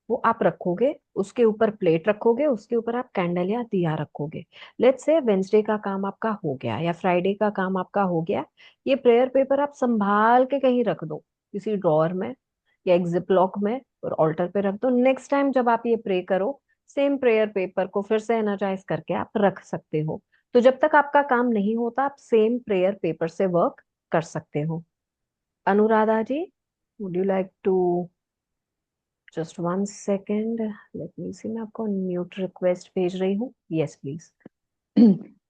A: वो आप रखोगे, उसके ऊपर प्लेट रखोगे, उसके ऊपर आप कैंडल या दिया रखोगे। लेट्स से वेंसडे का काम आपका हो गया या फ्राइडे का काम आपका हो गया। ये प्रेयर पेपर आप संभाल के कहीं रख दो, किसी ड्रॉअर में या एक जिपलॉक में, और ऑल्टर पे रख दो। नेक्स्ट टाइम जब आप ये प्रे करो, सेम प्रेयर पेपर को फिर से एनर्जाइज करके आप रख सकते हो। तो जब तक आपका काम नहीं होता, आप सेम प्रेयर पेपर से वर्क कर सकते हो। Anuradha ji, would you like to, just 1 second, let me see, मैं आपको म्यूट रिक्वेस्ट भेज रही हूँ। Yes please.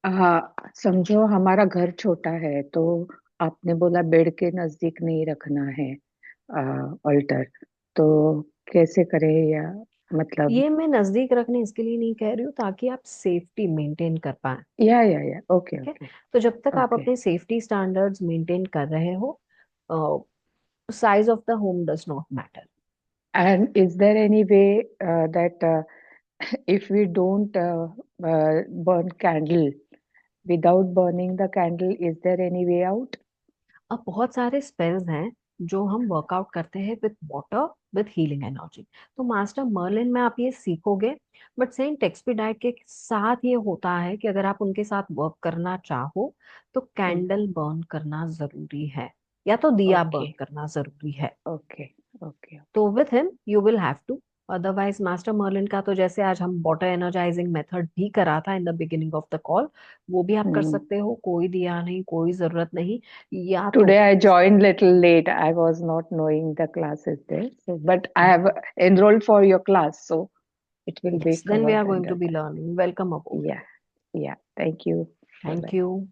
D: हाँ, समझो हमारा घर छोटा है तो आपने बोला बेड के नजदीक नहीं रखना है ऑल्टर, तो कैसे करें? या मतलब
A: ये मैं नजदीक रखने इसके लिए नहीं कह रही हूँ, ताकि आप सेफ्टी मेंटेन कर पाए।
D: या ओके
A: ठीक है,
D: ओके
A: तो जब तक आप
D: ओके।
A: अपने सेफ्टी स्टैंडर्ड्स मेंटेन कर रहे हो, size of the home does not matter.
D: And is there any way that if we don't burn candle, without burning the candle, is there any way out?
A: अब बहुत सारे spells हैं जो हम workout करते हैं with water with healing energy. तो master Merlin में आप ये सीखोगे, बट सेंट एक्सपीडाइट के साथ ये होता है कि अगर आप उनके साथ वर्क करना चाहो तो कैंडल बर्न करना जरूरी है, या तो दिया
D: ओके
A: बर्न करना जरूरी है।
D: ओके ओके
A: तो with him you will have to, otherwise master Merlin का तो जैसे आज हम वाटर एनर्जाइजिंग मेथड भी करा था in the beginning of the call, वो भी आप कर
D: ओके।
A: सकते हो, कोई दिया नहीं, कोई जरूरत नहीं। या तो
D: Today I joined little late. I was not knowing the class is there. So, but I have enrolled for your class, so it will be
A: yes, then we
D: covered
A: are going to
D: under
A: be
D: that.
A: learning. Welcome aboard.
D: Yeah, yeah. Thank you. Bye
A: Thank
D: bye.
A: you.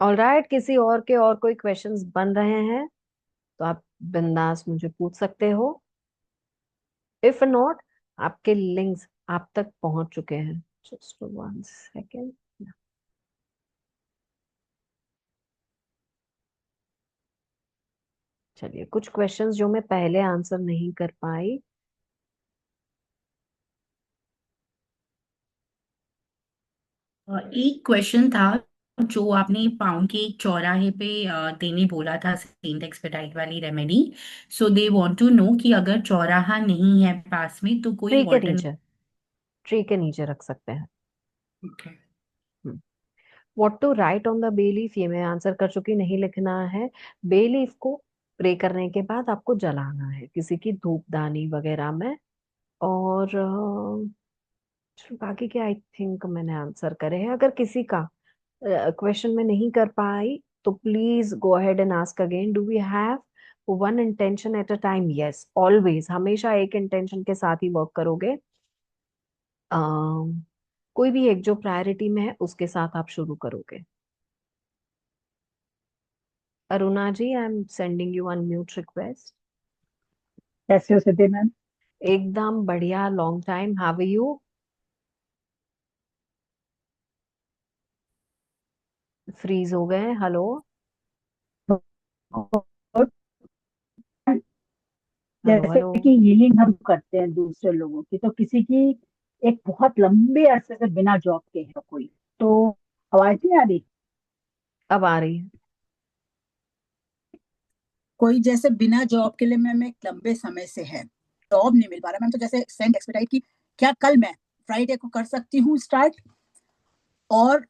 A: Alright, किसी और के और कोई questions बन रहे हैं तो आप बिंदास मुझे पूछ सकते हो। इफ नॉट, आपके लिंक्स आप तक पहुंच चुके हैं। Just one second. चलिए, कुछ क्वेश्चंस जो मैं पहले आंसर नहीं कर पाई।
B: एक क्वेश्चन था जो आपने पाउंड के एक चौराहे पे देने बोला था, सेंट एक्सपेडाइट वाली remedy. So they want to know कि अगर चौराहा नहीं है पास में तो कोई
A: ट्री के
B: ऑल्टरनेट।
A: नीचे, ट्री के नीचे रख सकते हैं।
B: Okay.
A: What to write on the bay leaf, ये मैं आंसर कर चुकी, नहीं लिखना है। बे लीफ को प्रे करने के बाद आपको जलाना है किसी की धूपदानी वगैरह में। और बाकी के आई थिंक मैंने आंसर करे हैं। अगर किसी का क्वेश्चन में नहीं कर पाई तो please go ahead and ask again. Do we have one intention at a time? Yes, always, हमेशा एक इंटेंशन के साथ ही वर्क करोगे। कोई भी एक जो प्रायोरिटी में है उसके साथ आप शुरू करोगे। Aruna ji, I am sending you unmute request.
E: कैसे हो सिद्धि मैम?
A: एकदम बढ़िया, long time, how are you? Freeze हो गए, हेलो हेलो
E: जैसे
A: हेलो।
E: कि हीलिंग हम करते हैं दूसरे लोगों की, तो किसी की एक बहुत लंबे अरसे से बिना जॉब के है कोई, तो आवाज नहीं आ रही?
A: अब आ रही है।
F: कोई जैसे बिना जॉब के लिए मैम एक लंबे समय से है, जॉब नहीं मिल पा रहा मैम, तो जैसे सेंट एक्सपेडाइट की क्या कल मैं फ्राइडे को कर सकती हूँ स्टार्ट? और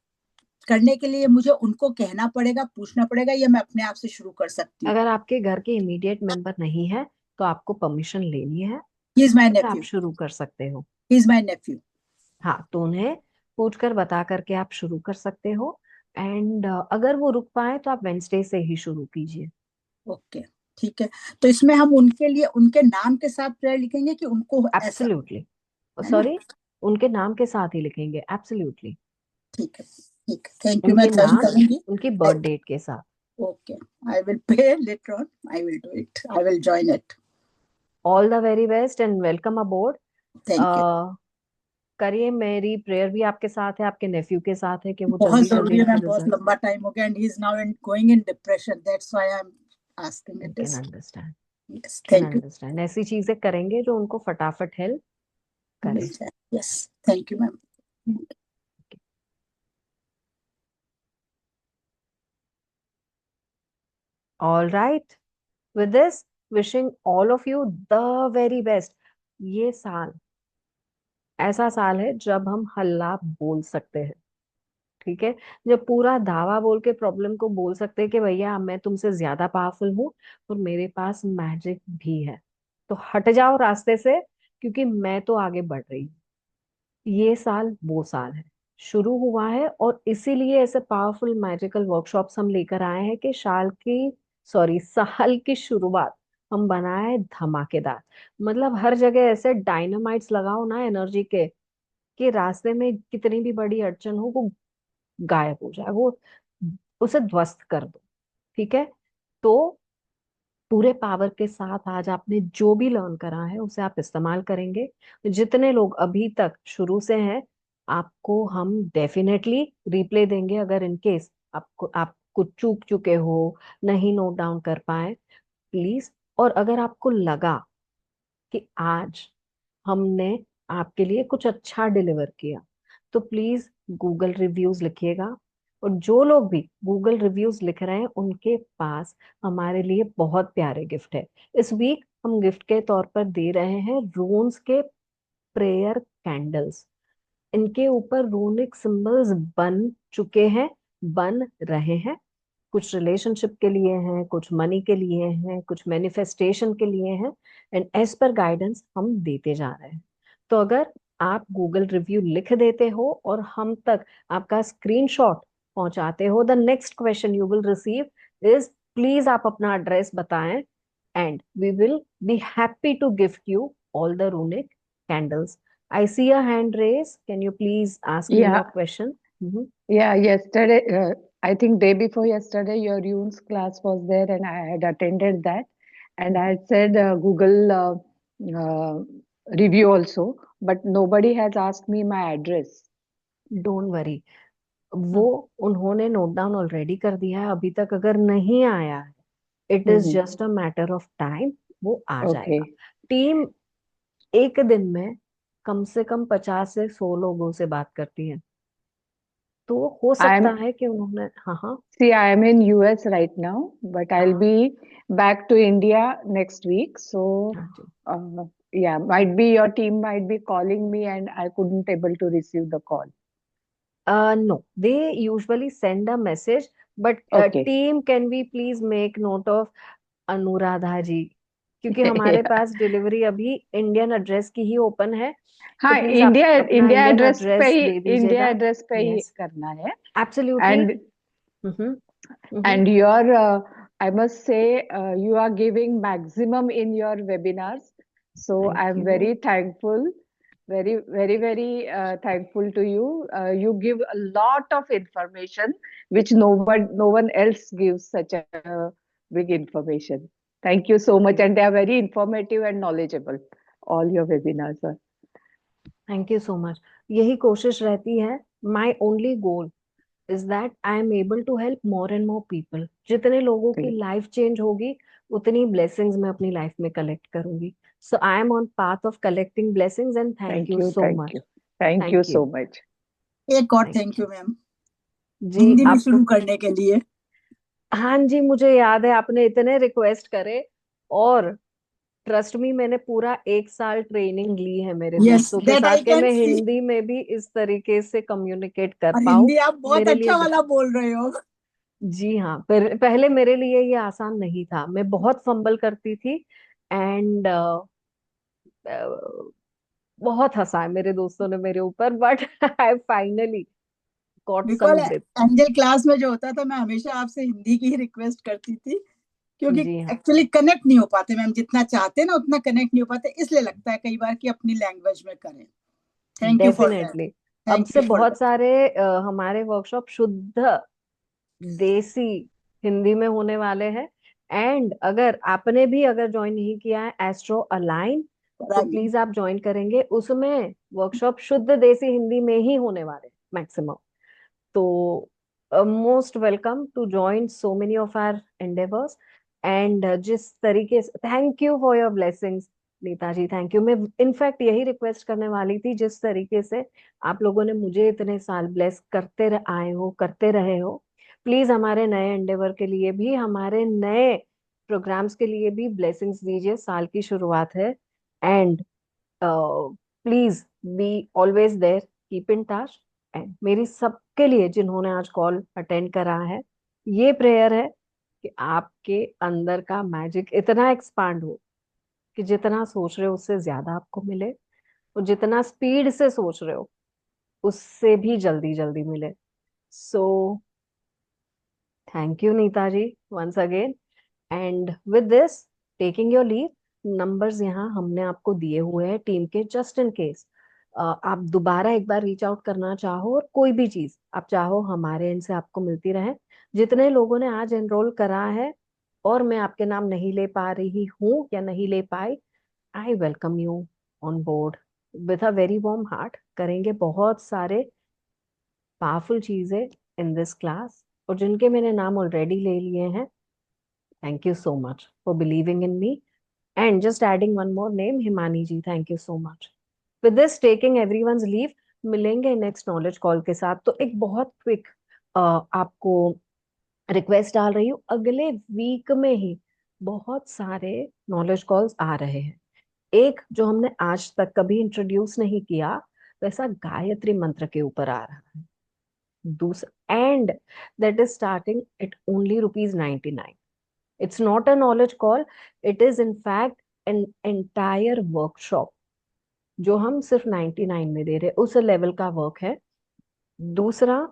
F: करने के लिए मुझे उनको कहना पड़ेगा, पूछना पड़ेगा, या मैं अपने आप से शुरू कर सकती हूँ?
A: अगर आपके घर के इमीडिएट मेंबर नहीं है तो आपको परमिशन लेनी है,
F: ही इज माई
A: फिर आप
F: नेफ्यू,
A: शुरू कर सकते हो।
F: He is my nephew.
A: हाँ, तो उन्हें पूछ कर बता करके आप शुरू कर सकते हो। एंड अगर वो रुक पाए तो आप वेंसडे से ही शुरू कीजिए।
F: ओके, ठीक है। तो इसमें हम उनके लिए उनके नाम के साथ प्रेयर लिखेंगे कि उनको ऐसा,
A: एब्सोल्युटली,
F: है ना?
A: सॉरी, उनके नाम के साथ ही लिखेंगे, एब्सोल्युटली।
F: ठीक है, ठीक है, थैंक यू, मैं
A: उनके
F: ज्वाइन
A: नाम,
F: करूंगी।
A: उनकी बर्थ डेट के साथ।
F: Okay, I will pay later on, I will do it, I will join it.
A: All the very best and welcome aboard.
F: Thank you.
A: करिए, मेरी प्रेयर भी आपके साथ है, आपके नेफ्यू के साथ है कि वो
F: बहुत
A: जल्दी जल्दी
F: जरूरी है
A: इनके
F: मैम, बहुत
A: रिजल्ट।
F: लंबा टाइम हो गया, and he is now in going in depression, that's why I am asking it
A: can
F: this.
A: Understand,
F: yes,
A: can
F: thank you.
A: Understand. ऐसी चीजें करेंगे जो उनको फटाफट हेल्प करे।
F: Yes, thank you ma'am.
A: All right, with this wishing all of you the very best. ये साल ऐसा साल है जब हम हल्ला बोल सकते हैं, ठीक है? जब पूरा दावा बोल के प्रॉब्लम को बोल सकते हैं कि भैया मैं तुमसे ज्यादा पावरफुल हूँ और मेरे पास मैजिक भी है, तो हट जाओ रास्ते से, क्योंकि मैं तो आगे बढ़ रही हूँ। ये साल वो साल है, शुरू हुआ है, और इसीलिए ऐसे पावरफुल मैजिकल वर्कशॉप्स हम लेकर आए हैं कि साल की शुरुआत हम बनाए धमाकेदार। मतलब हर जगह ऐसे डायनामाइट्स लगाओ ना एनर्जी के, कि रास्ते में कितनी भी बड़ी अड़चन हो वो गायब हो जाए, वो उसे ध्वस्त कर दो, ठीक है? तो पूरे पावर के साथ आज आपने जो भी लर्न करा है उसे आप इस्तेमाल करेंगे। जितने लोग अभी तक शुरू से हैं, आपको हम डेफिनेटली रिप्ले देंगे अगर इन केस आप कुछ चूक चुके हो, नहीं नोट डाउन कर पाए, प्लीज। और अगर आपको लगा कि आज हमने आपके लिए कुछ अच्छा डिलीवर किया, तो प्लीज गूगल रिव्यूज लिखिएगा। और जो लोग भी गूगल रिव्यूज लिख रहे हैं उनके पास हमारे लिए बहुत प्यारे गिफ्ट है। इस वीक हम गिफ्ट के तौर पर दे रहे हैं रून्स के प्रेयर कैंडल्स। इनके ऊपर रूनिक सिंबल्स बन चुके हैं, बन रहे हैं। कुछ रिलेशनशिप के लिए हैं, कुछ मनी के लिए हैं, कुछ मैनिफेस्टेशन के लिए हैं। एंड एज पर गाइडेंस हम देते जा रहे हैं। तो अगर आप गूगल रिव्यू लिख देते हो और हम तक आपका स्क्रीनशॉट पहुंचाते हो, the next question you will receive is, please आप अपना एड्रेस बताएं and we will be happy to gift you all the runic candles. I see a hand raise. Can you please ask me your
D: Yeah,
A: question? Mhm.
D: yeah. Yesterday, I think day before yesterday, your Yoon's class was there, and I had attended that, and I had said Google uh, review also, but nobody has asked me my address.
A: Don't worry. वो उन्होंने note down already कर दिया है। अभी तक अगर नहीं आया है, it is
D: Mm-hmm.
A: Just a matter of time, वो आ जाएगा।
D: Okay.
A: टीम एक दिन में कम से कम 50 से 100 लोगों से बात करती है। तो हो सकता
D: I'm
A: है कि उन्होंने, हाँ हाँ।
D: See, I am in US right now, but I'll
A: हाँ
D: be back to India next week. So,
A: हाँ जी।
D: yeah, might be your team might be calling me, and I couldn't able to receive the call.
A: No, they usually send a message, but
D: Okay.
A: team, can we please make note of Anuradha जी, क्योंकि हमारे
D: Yeah.
A: पास delivery अभी Indian address की ही open है। तो
D: हाँ,
A: please आप अपना
D: India
A: Indian
D: address पे
A: एड्रेस
D: ही
A: दे दीजिएगा। यस,
D: करना है.
A: Absolutely.
D: And your I must say you are giving maximum in your webinars. So
A: thank
D: I'm
A: you.
D: very thankful, very thankful to you. You give a lot of information which no one else gives such a big information. Thank you so much, and they are very informative and knowledgeable. All your webinars are.
A: Thank you so much. यही कोशिश रहती है। My only goal is that I am able to help more and more people. जितने लोगों की
D: Great.
A: Life change होगी, उतनी blessings मैं अपनी लाइफ में कलेक्ट करूंगी। So I am on path of collecting blessings and thank
D: Thank
A: you
D: you,
A: so
D: thank
A: much.
D: you, thank you
A: thank
D: so
A: you.
D: much.
F: एक और
A: thank
F: thank
A: you
F: you ma'am,
A: ji.
F: Hindi में
A: आपको,
F: शुरू करने के लिए।
A: हाँ जी, मुझे याद है आपने इतने रिक्वेस्ट करे, और ट्रस्ट मी, मैंने पूरा 1 साल ट्रेनिंग ली है मेरे
F: यस,
A: दोस्तों के
F: दैट
A: साथ
F: आई
A: कि
F: कैन
A: मैं
F: सी।
A: हिंदी में भी इस तरीके से कम्युनिकेट कर
F: और
A: पाऊं।
F: हिंदी आप बहुत
A: मेरे लिए
F: अच्छा वाला बोल रहे हो।
A: जी हाँ, पहले मेरे लिए ये आसान नहीं था। मैं बहुत फंबल करती थी एंड बहुत हंसा है मेरे दोस्तों ने मेरे ऊपर, but I finally got
F: because
A: some grip.
F: Angel class में जो होता था, मैं हमेशा आपसे हिंदी की ही रिक्वेस्ट करती थी, क्योंकि
A: जी हाँ,
F: एक्चुअली कनेक्ट नहीं हो पाते मैम, जितना चाहते ना उतना कनेक्ट नहीं हो पाते, इसलिए लगता है कई बार कि अपनी लैंग्वेज में करें। Thank you for that,
A: definitely. अब
F: थैंक
A: से
F: यू फॉर
A: बहुत
F: दैट।
A: सारे हमारे वर्कशॉप शुद्ध देसी हिंदी में होने वाले हैं। एंड अगर आपने भी अगर ज्वाइन नहीं किया है एस्ट्रो अलाइन, तो प्लीज आप ज्वाइन करेंगे। उसमें वर्कशॉप शुद्ध देसी हिंदी में ही होने वाले मैक्सिमम। तो most welcome to join so many of our endeavours. And जिस तरीके से, thank you for your blessings Neeta ji, thank you. मैं इनफैक्ट यही रिक्वेस्ट करने वाली थी, जिस तरीके से आप लोगों ने मुझे इतने साल ब्लेस आए हो, करते रहे हो, प्लीज हमारे नए एंडेवर के लिए भी, हमारे नए प्रोग्राम्स के लिए भी ब्लेसिंग्स दीजिए। साल की शुरुआत है and please be always there, keep in touch. And मेरी सबके लिए जिन्होंने आज कॉल अटेंड करा है, ये प्रेयर है कि आपके अंदर का मैजिक इतना एक्सपांड हो कि जितना सोच रहे हो उससे ज्यादा आपको मिले, और जितना स्पीड से सोच रहे हो उससे भी जल्दी जल्दी मिले। So thank you Neeta ji once again. And with this, taking your leave. Numbers यहाँ हमने आपको दिए हुए हैं टीम के, जस्ट इन केस आप दोबारा एक बार रीच आउट करना चाहो और कोई भी चीज आप चाहो हमारे एंड से आपको मिलती रहे। जितने लोगों ने आज एनरोल करा है और मैं आपके नाम नहीं ले पा रही हूँ या नहीं ले पाई, I welcome you on board with a very warm heart. करेंगे बहुत सारे पावरफुल चीजें इन दिस क्लास, और जिनके मैंने नाम ऑलरेडी ले लिए हैं, thank you so much for believing in me. And just adding one more name, Himani ji, thank you so much. With this, taking everyone's leave, मिलेंगे नेक्स्ट नॉलेज कॉल के साथ। तो एक बहुत क्विक आपको रिक्वेस्ट डाल रही हूँ, अगले वीक में ही बहुत सारे नॉलेज कॉल्स आ रहे हैं। एक जो हमने आज तक कभी इंट्रोड्यूस नहीं किया, वैसा गायत्री मंत्र के ऊपर आ रहा है। दूसरा, and that is starting at only ₹99। It's not a knowledge call, it is in fact an entire workshop जो हम सिर्फ 99 में दे रहे, उस लेवल का वर्क है। दूसरा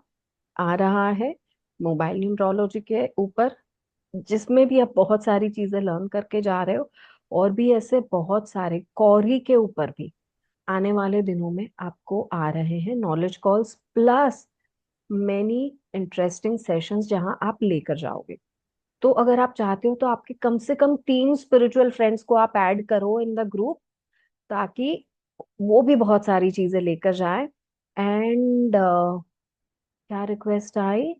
A: आ रहा है मोबाइल न्यूमरोलॉजी के ऊपर, जिसमें भी आप बहुत सारी चीजें लर्न करके जा रहे हो, और भी ऐसे बहुत सारे कौरी के ऊपर भी आने वाले दिनों में आपको आ रहे हैं knowledge calls, plus many interesting sessions जहां आप लेकर जाओगे। तो अगर आप चाहते हो तो आपके कम से कम 3 स्पिरिचुअल फ्रेंड्स को आप ऐड करो इन द ग्रुप, ताकि वो भी बहुत सारी चीजें लेकर जाए। एंड क्या request I?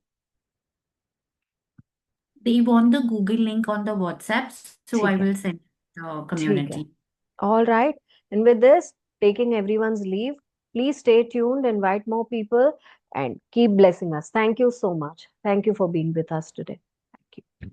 B: They want the Google link on the WhatsApp, so I
A: ठीक है,
B: will send the
A: ठीक है,
B: community.
A: all right. And with this, taking everyone's leave, please stay tuned, invite more people, and keep blessing us. Thank you so much. Thank you for being with us today. Thank you.